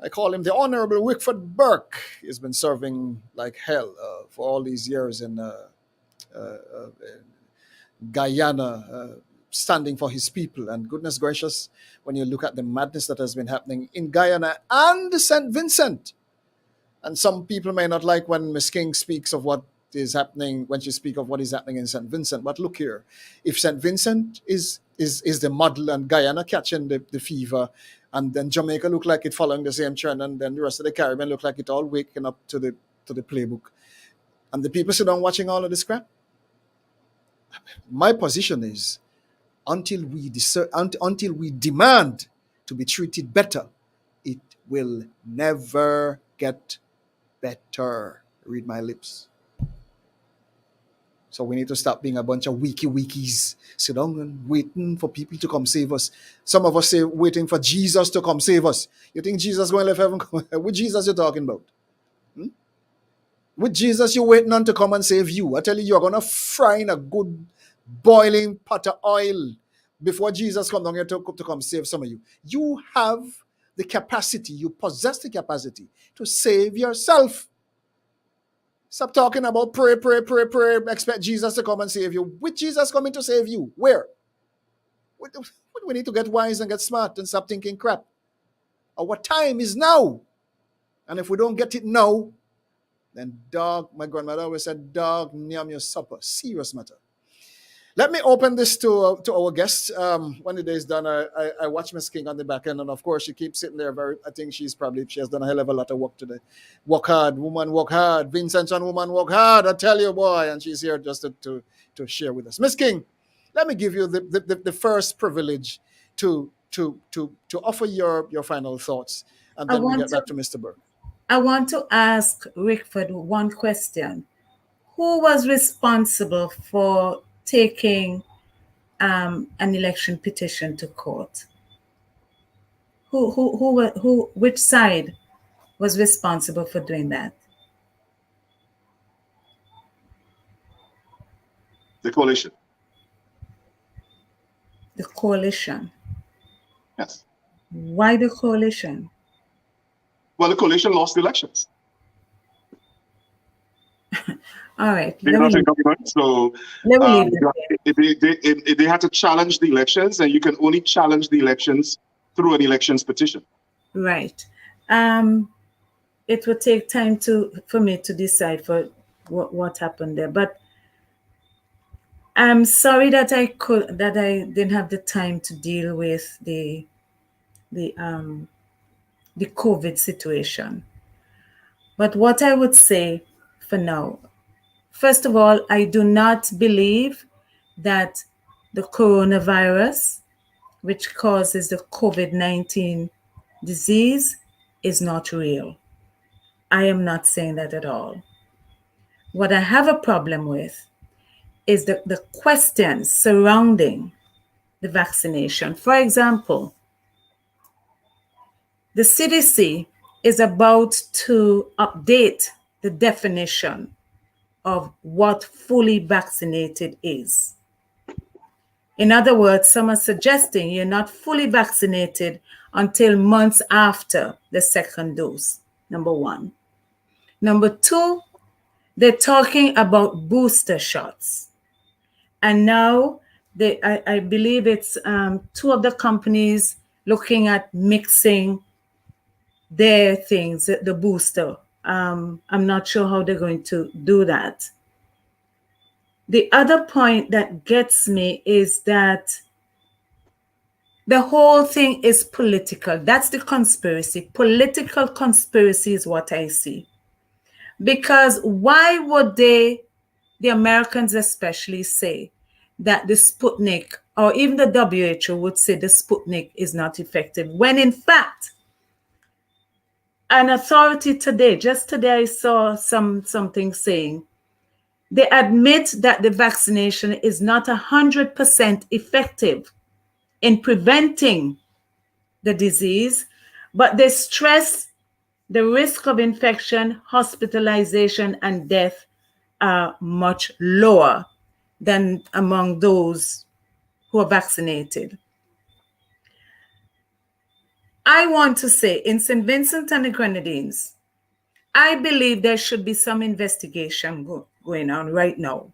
call him the Honorable Wickford Burke. He's been serving like hell for all these years in Guyana, standing for his people. And goodness gracious, when you look at the madness that has been happening in Guyana and St. Vincent. And some people may not like when Miss King speaks of what is happening, when she speaks of what is happening in St. Vincent. But look here, if St. Vincent is the model and Guyana catching the fever, and then Jamaica look like it following the same trend, and then the rest of the Caribbean look like it all waking up to the playbook, and the people sit down watching all of this crap, my position is, until we demand to be treated better, it will never get better. Read my lips. So we need to stop being a bunch of wikis, sit down and waiting for people to come save us. Some of us say waiting for Jesus to come save us. You think Jesus is going to leave heaven? Which Jesus you talking about? With Jesus you waiting on to come and save you. I tell you, you're going to fry in a good boiling pot of oil before Jesus comes down here to come save some of you. You have the capacity, you possess the capacity to save yourself. Stop talking about pray, expect Jesus to come and save you. With Jesus coming to save you, where? We need to get wise and get smart and stop thinking crap. Our time is now. And if we don't get it now, then dog, my grandmother always said, dog, nyam your supper. Serious matter. Let me open this to our guests. When the day is done, I watch Miss King on the back end, and of course she keeps sitting there. I think she has done a hell of a lot of work today. Work hard, woman, work hard. Vincent and woman, work hard. I tell you, boy, and she's here just to share with us. Miss King, let me give you the first privilege to offer your final thoughts, and then we get back to Mr. Burke. I want to ask Rickford one question. Who was responsible for taking an election petition to court? Which side was responsible for doing that? The coalition. The coalition. Yes. Why the coalition? Well, the coalition lost the elections. All right. They're not in government, so Let me leave it there. they had to challenge the elections, and you can only challenge the elections through an elections petition. Right. It would take time for me to decide for what happened there, but I'm sorry that I didn't have the time to deal with the COVID situation. But what I would say for now, first of all, I do not believe that the coronavirus, which causes the COVID-19 disease, is not real. I am not saying that at all. What I have a problem with is the questions surrounding the vaccination. For example, the CDC is about to update the definition of what fully vaccinated is. In other words, some are suggesting you're not fully vaccinated until months after the second dose, number one. Number two, they're talking about booster shots. And now I believe it's two of the companies looking at mixing their things, the booster. I'm not sure how they're going to do that. The other point that gets me is that the whole thing is political. That's the conspiracy. Political conspiracy is what I see. Because why would the Americans especially, say that the Sputnik, or even the WHO would say the Sputnik is not effective, when in fact, an authority today, just today I saw something saying, they admit that the vaccination is not 100% effective in preventing the disease, but they stress the risk of infection, hospitalization, and death are much lower than among those who are vaccinated. I want to say in St. Vincent and the Grenadines, I believe there should be some investigation going on right now,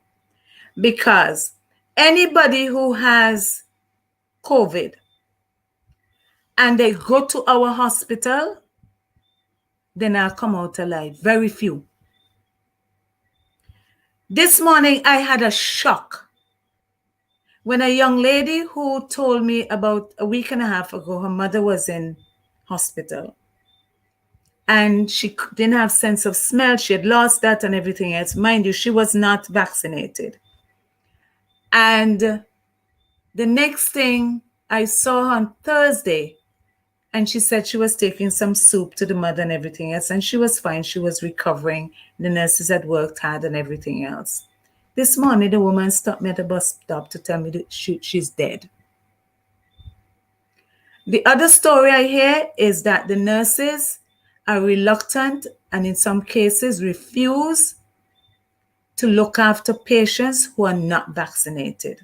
because anybody who has COVID and they go to our hospital, they now come out alive. Very few. This morning, I had a shock when a young lady who told me about a week and a half ago, her mother was in hospital and she didn't have sense of smell. She had lost that and everything else. Mind you, she was not vaccinated. And the next thing, I saw her on Thursday, and she said she was taking some soup to the mother and everything else, and she was fine. She was recovering. The nurses had worked hard and everything else. This morning, the woman stopped me at the bus stop to tell me that she's dead. The other story I hear is that the nurses are reluctant and in some cases refuse to look after patients who are not vaccinated.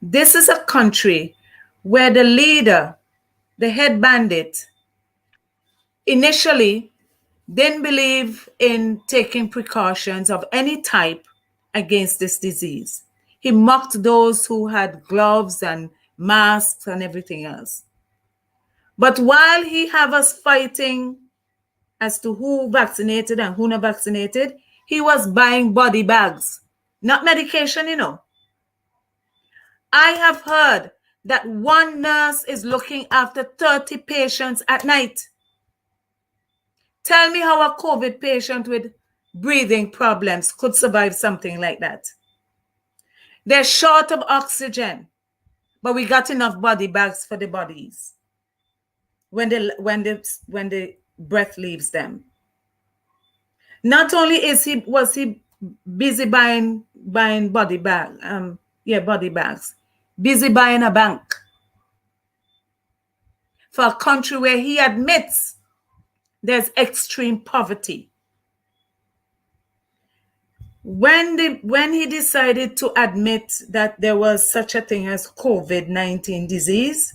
This is a country where the leader, the head bandit, initially didn't believe in taking precautions of any type against this disease. He mocked those who had gloves and masks and everything else. But while he have us fighting as to who vaccinated and who not vaccinated, he was buying body bags, not medication, you know. I have heard that one nurse is looking after 30 patients at night. Tell me how a COVID patient with breathing problems could survive something like that. They're short of oxygen, but we got enough body bags for the bodies when the breath leaves them. Not only was he busy buying body bags, busy buying a bank for a country where he admits there's extreme poverty. When he decided to admit that there was such a thing as COVID-19 disease,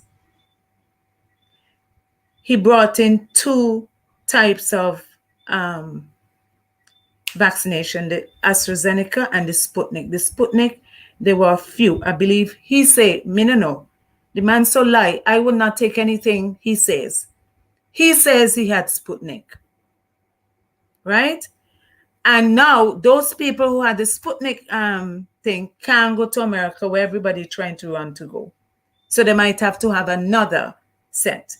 he brought in two types of vaccination, the AstraZeneca and the Sputnik. The Sputnik, there were a few. I believe he said, me no know. The man so lie, I would not take anything he says. He says he had Sputnik, right? And now those people who had the Sputnik thing can't go to America where everybody trying to run to go. So they might have to have another set.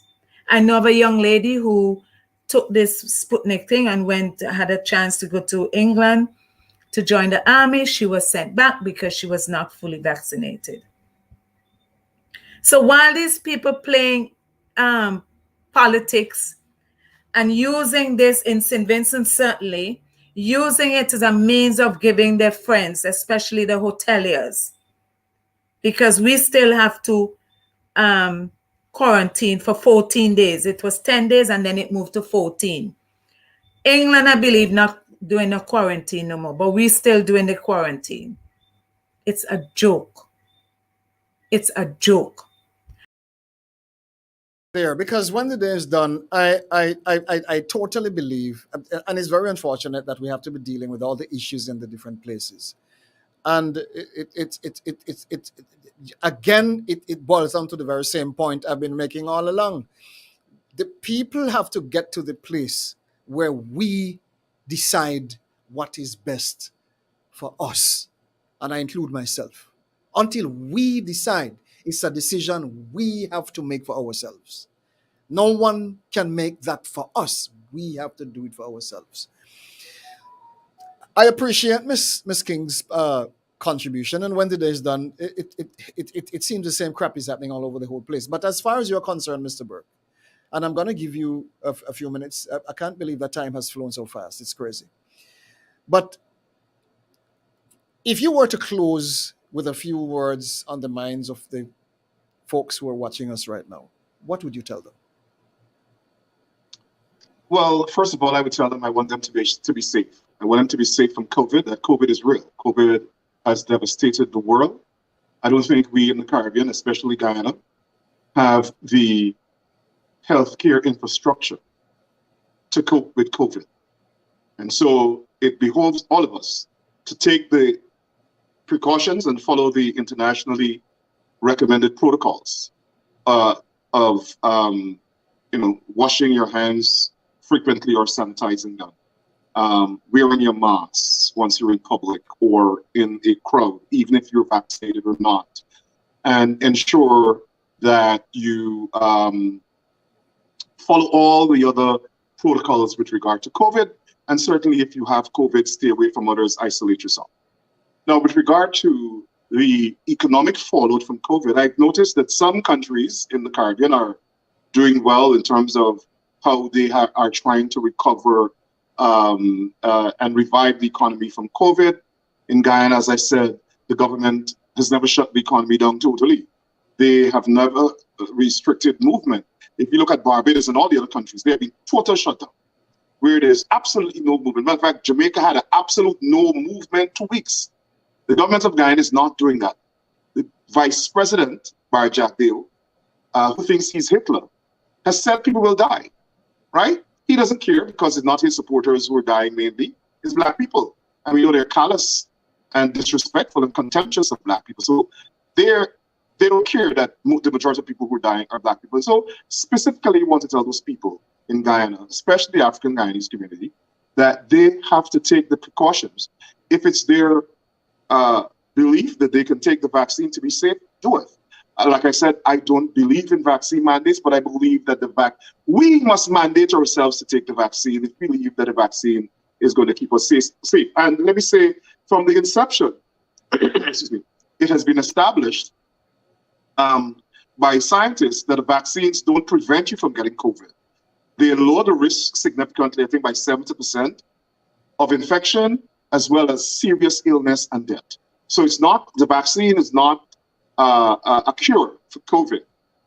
I know of a young lady who took this Sputnik thing and had a chance to go to England to join the army. She was sent back because she was not fully vaccinated. So while these people playing politics and using this in St. Vincent, certainly using it as a means of giving their friends, especially the hoteliers, because we still have to quarantine for 14 days. It was 10 days and then it moved to 14. England, I believe, not doing a quarantine no more, but we still doing the quarantine. It's a joke. It's a joke. There, because when the day is done, I totally believe, and it's very unfortunate that we have to be dealing with all the issues in the different places, and it again it boils down to the very same point I've been making all along. The people have to get to the place where we decide what is best for us, and I include myself. Until we decide, it's a decision we have to make for ourselves. No one can make that for us. We have to do it for ourselves. I appreciate Miss King's contribution, and when the day is done, it seems the same crap is happening all over the whole place. But as far as you're concerned, Mr. Burke, and I'm going to give you a few minutes. I can't believe that time has flown so fast. It's crazy. But if you were to close with a few words on the minds of the folks who are watching us right now, what would you tell them? Well, first of all, I would tell them I want them to be safe. I want them to be safe from COVID, that COVID is real. COVID has devastated the world. I don't think we in the Caribbean, especially Guyana, have the healthcare infrastructure to cope with COVID. And so it behoves all of us to take the precautions and follow the internationally recommended protocols of washing your hands frequently or sanitizing them, wearing your masks once you're in public or in a crowd, even if you're vaccinated or not, and ensure that you follow all the other protocols with regard to COVID. And certainly if you have COVID, stay away from others, isolate yourself. Now, with regard to the economic fallout from COVID, I've noticed that some countries in the Caribbean are doing well in terms of how they are trying to recover and revive the economy from COVID. In Guyana, as I said, the government has never shut the economy down totally. They have never restricted movement. If you look at Barbados and all the other countries, they have been total shutdown, where there's absolutely no movement. Matter of fact, Jamaica had an absolute no movement 2 weeks. The government of Guyana is not doing that. The vice president, Barry Jack Dale, who thinks he's Hitler, has said people will die, right? He doesn't care because it's not his supporters who are dying mainly, it's black people. And we know they're callous and disrespectful and contemptuous of black people. So they don't care that the majority of people who are dying are black people. So specifically, we want to tell those people in Guyana, especially the African Guyanese community, that they have to take the precautions. If it's their belief that they can take the vaccine to be safe, do it. Like I said, I don't believe in vaccine mandates, but I believe that we must mandate ourselves to take the vaccine if we believe that the vaccine is going to keep us safe. And let me say, from the inception, excuse me, it has been established by scientists that the vaccines don't prevent you from getting COVID. They lower the risk significantly, I think by 70% of infection, as well as serious illness and death. So the vaccine is not a cure for COVID.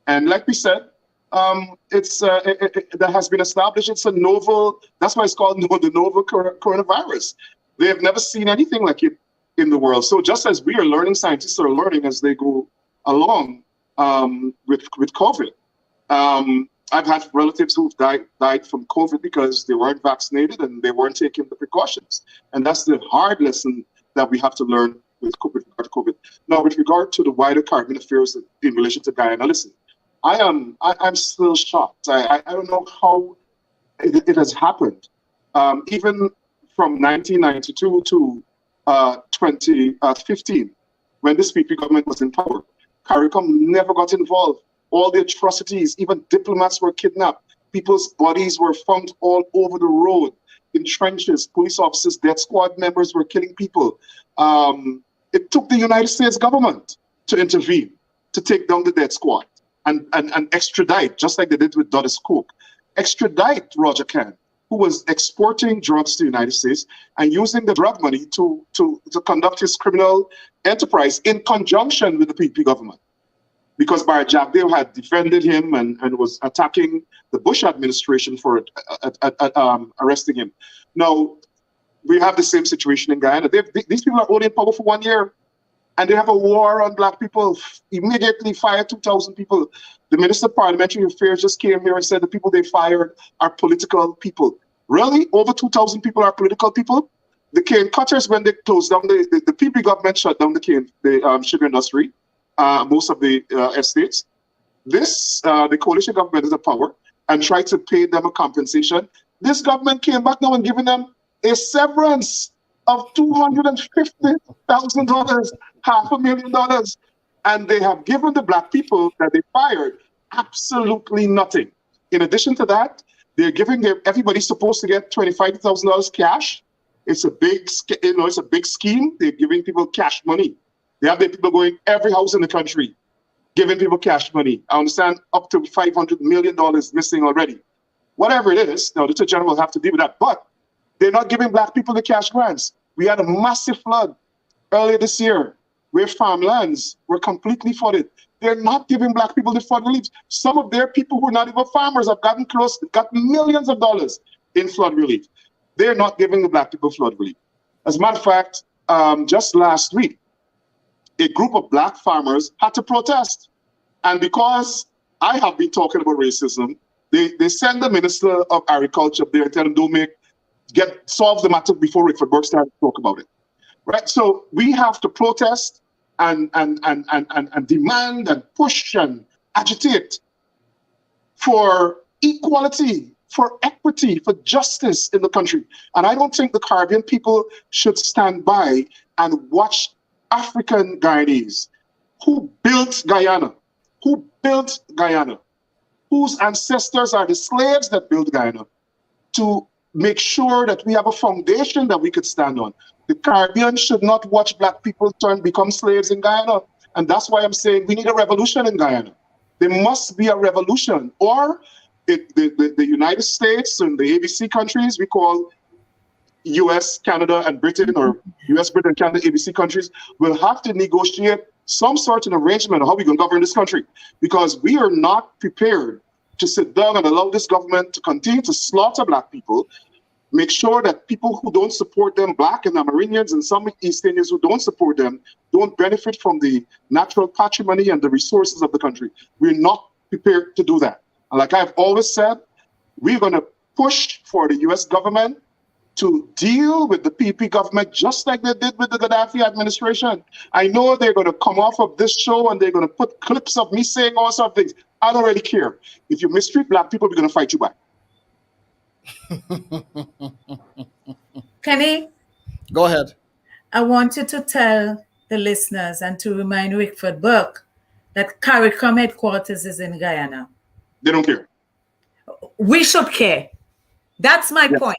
And like we said, that has been established. It's a novel, that's why it's called the novel coronavirus. They have never seen anything like it in the world. So just as we are learning, scientists are learning as they go along with COVID. I've had relatives who've died from COVID because they weren't vaccinated and they weren't taking the precautions. And that's the hard lesson that we have to learn with regard to COVID. Now, with regard to the wider Caribbean affairs in relation to Guyana, listen, I'm still shocked. I don't know how it has happened. Even from 1992 to 2015, when this PP government was in power, CARICOM never got involved. All the atrocities, even diplomats were kidnapped. People's bodies were found all over the road, in trenches. Police officers, death squad members were killing people. It took the United States government to intervene, to take down the death squad and extradite, just like they did with Dodds Cook, extradite Roger Can, who was exporting drugs to the United States and using the drug money to conduct his criminal enterprise in conjunction with the PP government. Because Barry Jagdeo had defended him and was attacking the Bush administration for arresting him. Now, we have the same situation in Guyana. These people are only in power for 1 year, and they have a war on black people. Immediately fired 2,000 people. The Minister of Parliamentary Affairs just came here and said the people they fired are political people. Really? Over 2,000 people are political people? The cane cutters, when they closed down, the PP government shut down the sugar industry. Most of the estates. The coalition government is a power and tried to pay them a compensation. This government came back now and given them a severance of $250,000, $500,000, and they have given the black people that they fired absolutely nothing. In addition to that, they're giving everybody's supposed to get $25,000 cash. It's a big, it's a big scheme. They're giving people cash money. They have the people going every house in the country, giving people cash money. I understand up to $500 million missing already. Whatever it is, now the Attorney General will have to deal with that. But they're not giving black people the cash grants. We had a massive flood earlier this year where farmlands were completely flooded. They're not giving black people the flood relief. Some of their people who are not even farmers have got millions of dollars in flood relief. They're not giving the black people flood relief. As a matter of fact, just last week, a group of black farmers had to protest. And because I have been talking about racism, they send the Minister of Agriculture up there and tell him, solve the matter before Rickford Burke starts to talk about it. Right? So we have to protest and demand and push and agitate for equality, for equity, for justice in the country. And I don't think the Caribbean people should stand by and watch African Guyanese who built Guyana, whose ancestors are the slaves that built Guyana, to make sure that we have a foundation that we could stand on. The Caribbean should not watch black people become slaves in Guyana. And that's why I'm saying we need a revolution in Guyana. There must be a revolution. Or the United States and the ABC countries, we call US, Canada, and Britain, or US, Britain, Canada, ABC countries, will have to negotiate some sort of arrangement on how we can govern this country, because we are not prepared to sit down and allow this government to continue to slaughter black people, make sure that people who don't support them, black and Amerindians and some East Indians who don't support them, don't benefit from the natural patrimony and the resources of the country. We're not prepared to do that. And like I've always said, we're going to push for the US government to deal with the PP government just like they did with the Gaddafi administration. I know they're going to come off of this show and they're going to put clips of me saying all sorts of things. I don't really care. If you mistreat black people, we're going to fight you back. Kenny? Go ahead. I want you to tell the listeners and to remind Rickford Burke that CARICOM headquarters is in Guyana. They don't care. We should care. That's my point.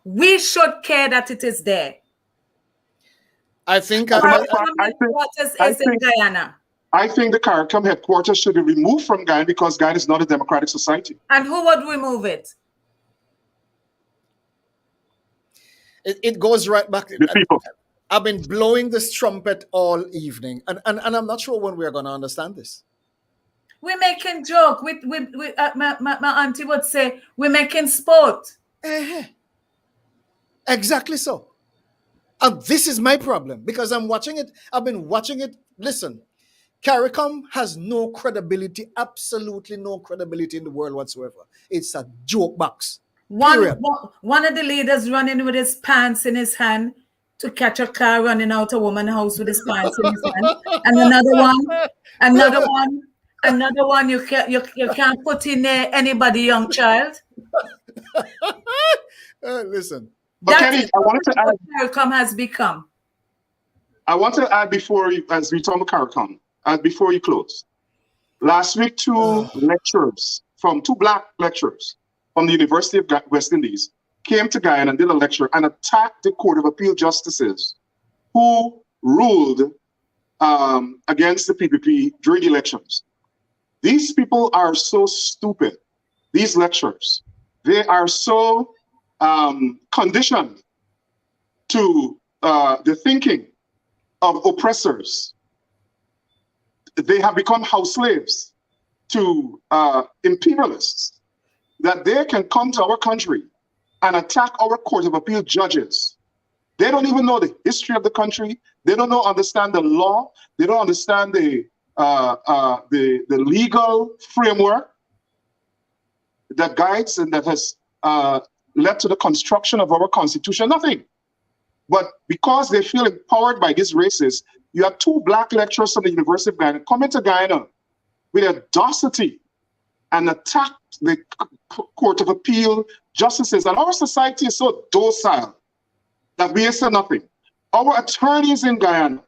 We should care that it is there. I think CARICOM headquarters is in Guyana. I think the CARICOM headquarters should be removed from Guyana because Guyana is not a democratic society. And who would remove it? It goes right back. The people. I've been blowing this trumpet all evening, and I'm not sure when we are going to understand this. We're making joke. My auntie would say, we're making sport. Exactly so. And this is my problem, because I'm watching it. I've been watching it. Listen, CARICOM has no credibility, absolutely no credibility in the world whatsoever. It's a joke box. One of the leaders running with his pants in his hand to catch a car running out a woman's house with his pants in his hand, and another one. You can't put in there anybody, young child. Listen, But Kenny, I wanted to add. CARICOM has become. I want to add before you, as we talk about CARICOM, before you close. Last week, two black lecturers from the University of West Indies came to Guyana and did a lecture and attacked the Court of Appeal justices who ruled against the PPP during the elections. These people are so stupid, these lecturers. They are so conditioned to the thinking of oppressors. They have become house slaves to imperialists, that they can come to our country and attack our Court of Appeal judges. They don't even know the history of the country. They don't understand the law. They don't understand the legal framework that guides and that has led to the construction of our constitution. Nothing. But because they feel empowered by these races, you have two black lecturers from the University of Guyana come into Guyana with audacity and attack the Court of Appeal justices. And our society is so docile that we say nothing. Our attorneys in Guyana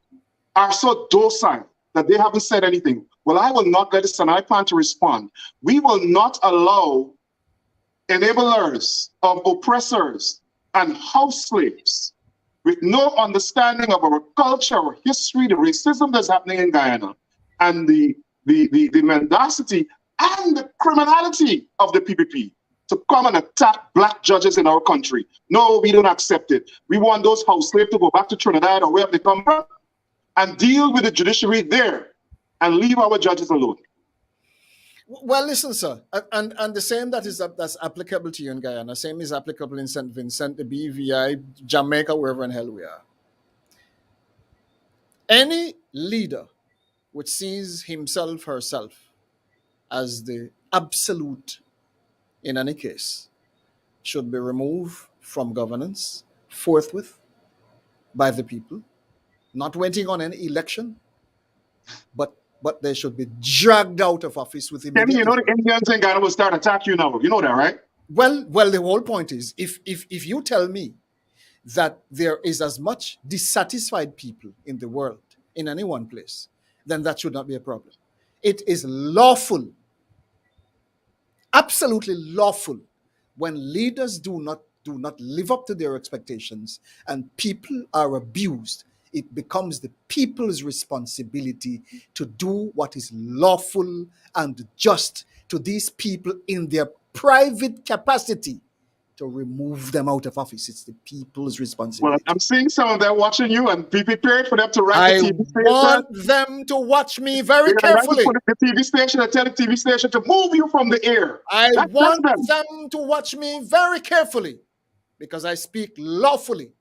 are so docile that they haven't said anything. Well, I will not let this, and I plan to respond. We will not allow enablers of oppressors and house slaves with no understanding of our culture, our history, the racism that's happening in Guyana, and the mendacity and the criminality of the PPP to come and attack black judges in our country. No, we don't accept it. We want those house slaves to go back to Trinidad or wherever they come from and deal with the judiciary there and leave our judges alone. Well, listen, sir, and the same that's applicable to you in Guyana, same is applicable in St. Vincent, the BVI, Jamaica, wherever in hell we are. Any leader which sees himself, herself, as the absolute in any case should be removed from governance forthwith by the people, not waiting on any election, but they should be dragged out of office with immediate. Kenny, you know the Indians in Ghana will start attack you now. You know that, right? Well, the whole point is, if you tell me that there is as much dissatisfied people in the world in any one place, then that should not be a problem. It is lawful, absolutely lawful, when leaders do not live up to their expectations and people are abused. It becomes the people's responsibility to do what is lawful and just to these people in their private capacity to remove them out of office. It's the people's responsibility. Well, I'm seeing some of them watching you, and be prepared for them to write the TV station. I want them to watch me very carefully. For the TV station, I tell the TV station to move you from the air. I want them to watch me very carefully because I speak lawfully.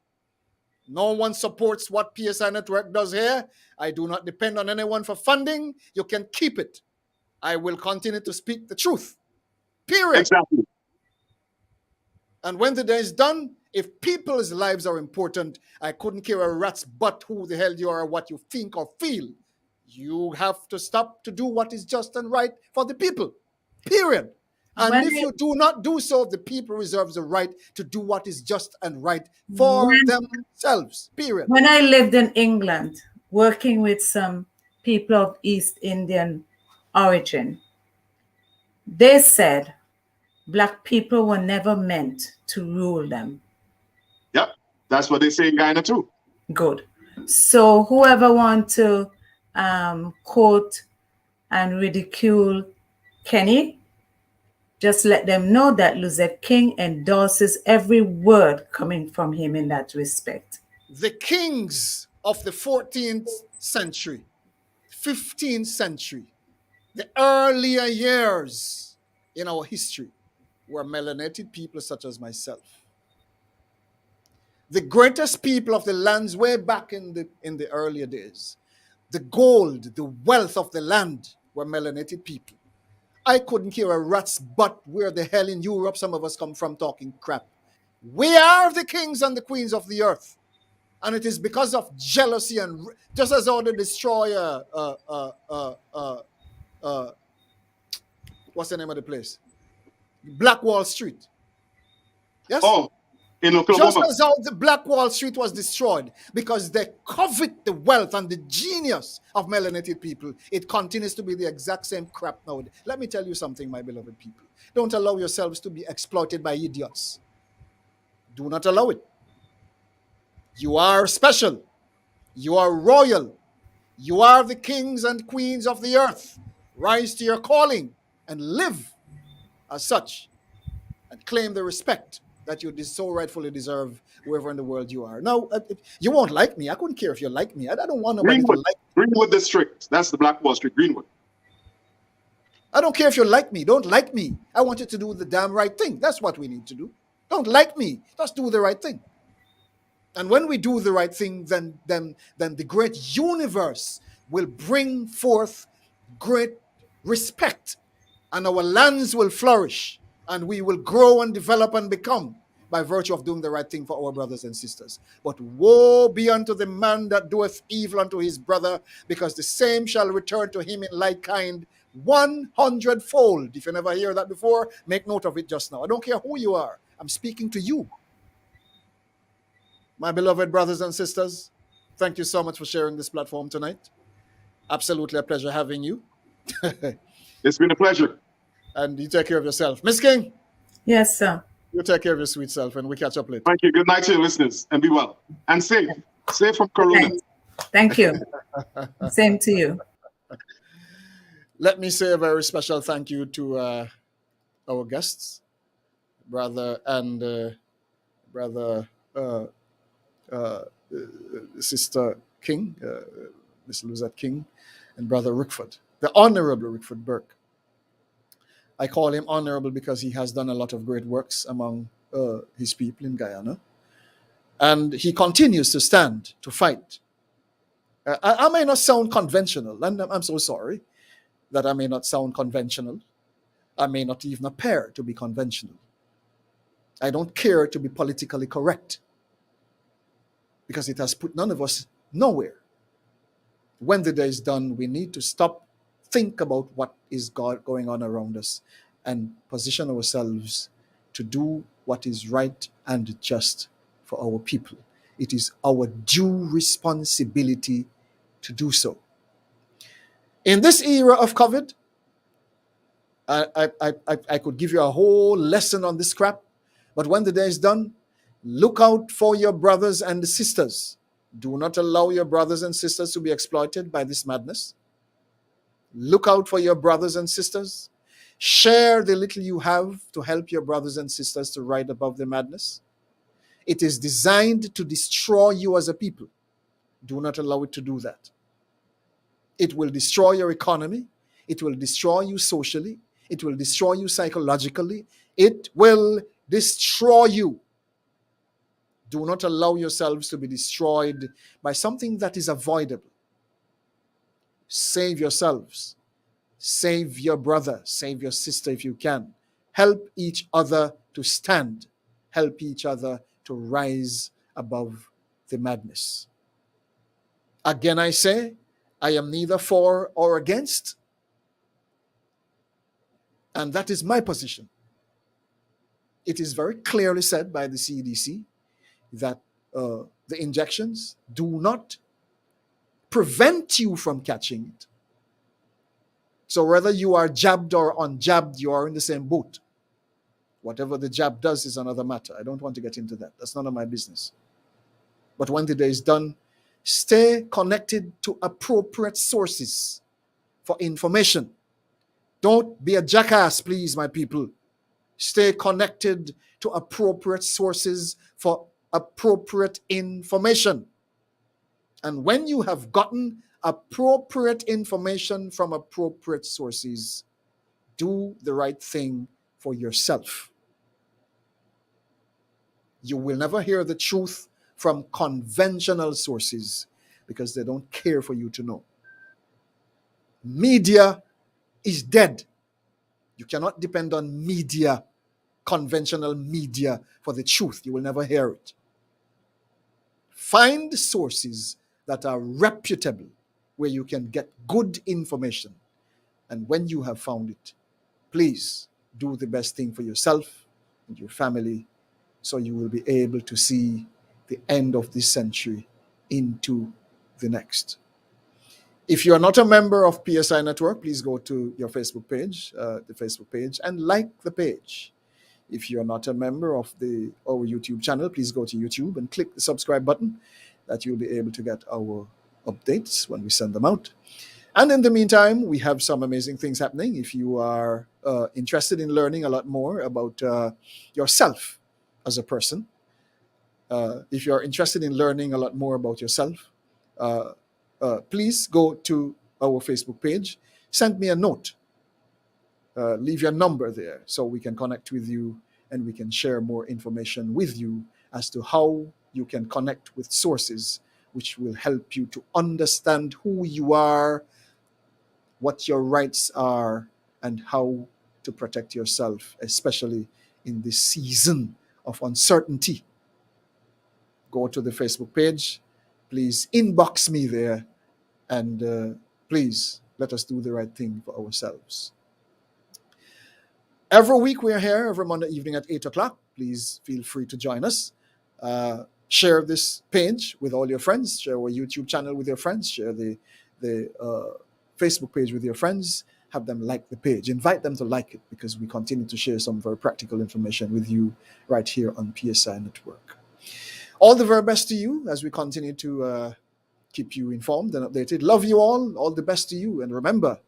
No one supports what PSI Network does here. I do not depend on anyone for funding. You can keep it. I will continue to speak the truth. Period. Exactly. And when the day is done, if people's lives are important, I couldn't care a rat's butt who the hell you are or what you think or feel. You have to stop to do what is just and right for the people. Period. And if you do not do so, the people reserve the right to do what is just and right for themselves. Period. When I lived in England, working with some people of East Indian origin, they said Black people were never meant to rule them. Yep, that's what they say in Guyana too. Good. So whoever wants to quote and ridicule Kenny, just let them know that Luzette King endorses every word coming from him in that respect. The kings of the 14th century, 15th century, the earlier years in our history were melanated people such as myself. The greatest people of the lands way back in the earlier days the gold, the wealth of the land were melanated people. I couldn't care a rat's butt where the hell in Europe some of us come from talking crap. We are the kings and the queens of the earth. And it is because of jealousy and just as how they destroy what's the name of the place? Black Wall Street. Yes? Oh, in Just Oklahoma. as how the Black Wall Street was destroyed because they covet the wealth and the genius of melanated people, it continues to be the exact same crap now. Let me tell you something, my beloved people. Don't allow yourselves to be exploited by idiots. Do not allow it. You are special. You are royal. You are the kings and queens of the earth. Rise to your calling and live as such and claim the respect that you so rightfully deserve wherever in the world you are. Now, you won't like me. I couldn't care if you like me. I don't want nobody Greenwood. to like me. Greenwood District. That's the Black Wall Street, Greenwood. I don't care if you like me. Don't like me. I want you to do the damn right thing. That's what we need to do. Don't like me. Just do the right thing. And when we do the right thing, then the great universe will bring forth great respect, and our lands will flourish, and we will grow and develop and become by virtue of doing the right thing for our brothers and sisters. But woe be unto the man that doeth evil unto his brother, because the same shall return to him in like kind 100-fold. If you never hear that before, make note of it just now. I don't care who you are. I'm speaking to you. My beloved brothers and sisters, thank you so much for sharing this platform tonight. Absolutely a pleasure having you. It's been a pleasure. And you take care of yourself. Miss King, Yes, sir. you take care of your sweet self, and we catch up later. Thank you. Good night to your listeners, and be well and safe. Safe from Corona. Thanks. Thank you. Same to you. Let me say a very special thank you to our guests, brother and brother Sister King, Miss Luzette King, and Brother Rickford, the Honorable Rickford Burke. I call him honorable because he has done a lot of great works among his people in Guyana. And he continues to stand, to fight. I may not sound conventional, and I'm so sorry that I may not sound conventional. I may not even appear to be conventional. I don't care to be politically correct because it has put none of us nowhere. When the day is done, we need to stop, think about what is going on around us, and position ourselves to do what is right and just for our people. It is our due responsibility to do so. In this era of COVID, I could give you a whole lesson on this crap, but when the day is done, look out for your brothers and sisters. Do not allow your brothers and sisters to be exploited by this madness. Look out for your brothers and sisters. Share the little you have to help your brothers and sisters to ride above the madness. It is designed to destroy you as a people. Do not allow it to do that. It will destroy your economy. It will destroy you socially. It will destroy you psychologically. It will destroy you. Do not allow yourselves to be destroyed by something that is avoidable. Save yourselves. Save your brother. Save your sister if you can. Help each other to stand. Help each other to rise above the madness. Again, I say, I am neither for or against. And that is my position. It is very clearly said by the CDC that the injections do not prevent you from catching it. So whether you are jabbed or unjabbed, you are in the same boat. Whatever the jab does is another matter. I don't want to get into that. That's none of my business. But when the day is done, stay connected to appropriate sources for information. Don't be a jackass, please, my people. Stay connected to appropriate sources for appropriate information. And when you have gotten appropriate information from appropriate sources, do the right thing for yourself. You will never hear the truth from conventional sources because they don't care for you to know. Media is dead. You cannot depend on media, conventional media, for the truth. You will never hear it. Find sources that are reputable, where you can get good information. And when you have found it, please do the best thing for yourself and your family, so you will be able to see the end of this century into the next. If you are not a member of PSI Network, please go to your Facebook page, and like the page. If you're not a member of our YouTube channel, please go to YouTube and click the subscribe button, that you'll be able to get our updates when we send them out. And in the meantime, we have some amazing things happening. If you are interested in learning a lot more about yourself as a person, if you're interested in learning a lot more about yourself, please go to our Facebook page, send me a note, leave your number there so we can connect with you and we can share more information with you as to how you can connect with sources which will help you to understand who you are, what your rights are, and how to protect yourself, especially in this season of uncertainty. Go to the Facebook page, please inbox me there, and please let us do the right thing for ourselves. Every week we are here, every Monday evening at 8 o'clock. Please feel free to join us. Share this page with all your friends. Share our YouTube channel with your friends. Share the Facebook page with your friends. Have them like the page. Invite them to like it, because we continue to share some very practical information with you right here on PSI Network. All the very best to you as we continue to keep you informed and updated. Love you all the best to you. And remember,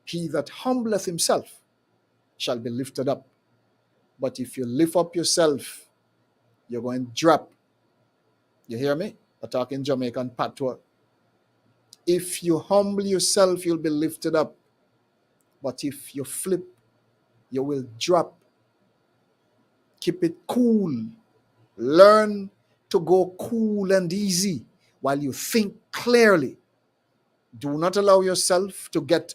he that humbleth himself shall be lifted up. But if you lift up yourself, you're going to drop. You hear me? I talk in Jamaican patois. If you humble yourself, you'll be lifted up. But if you flip, you will drop. Keep it cool. Learn to go cool and easy while you think clearly. Do not allow yourself to get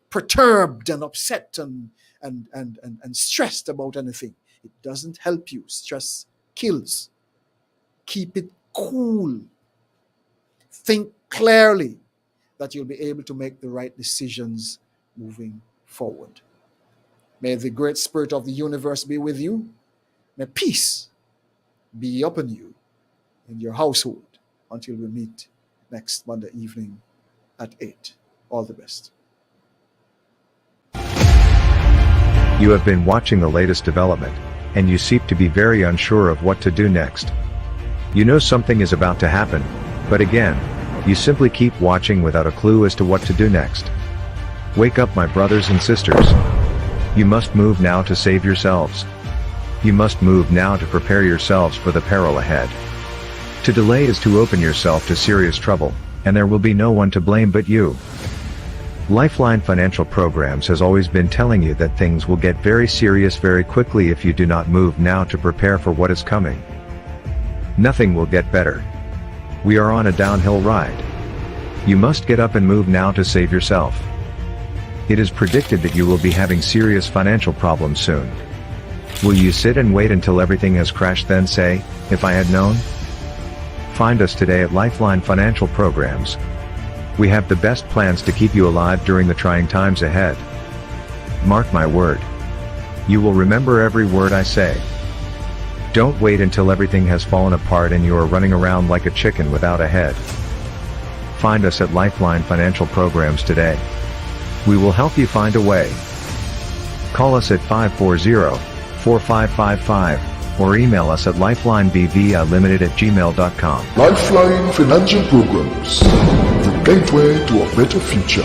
perturbed and upset and stressed about anything. It doesn't help you. Stress kills. Keep it cool. Think clearly, that you'll be able to make the right decisions moving forward. May the great spirit of the universe be with you. May peace be upon you in your household until we meet next Monday evening at 8. All the best. You have been watching the latest development, and you seem to be very unsure of what to do next. You know something is about to happen, but again, you simply keep watching without a clue as to what to do next. Wake up, my brothers and sisters. You must move now to save yourselves. You must move now to prepare yourselves for the peril ahead. To delay is to open yourself to serious trouble, and there will be no one to blame but you. Lifeline Financial Programs has always been telling you that things will get very serious very quickly if you do not move now to prepare for what is coming. Nothing will get better. We are on a downhill ride. You must get up and move now to save yourself. It is predicted that you will be having serious financial problems soon. Will you sit and wait until everything has crashed then say, "If I had known"? Find us today at Lifeline Financial Programs. We have the best plans to keep you alive during the trying times ahead. Mark my word. You will remember every word I say. Don't wait until everything has fallen apart and you are running around like a chicken without a head. Find us at Lifeline Financial Programs today. We will help you find a way. Call us at 540-4555 or email us at lifelinebvlimited@gmail.com. Lifeline Financial Programs, the gateway to a better future.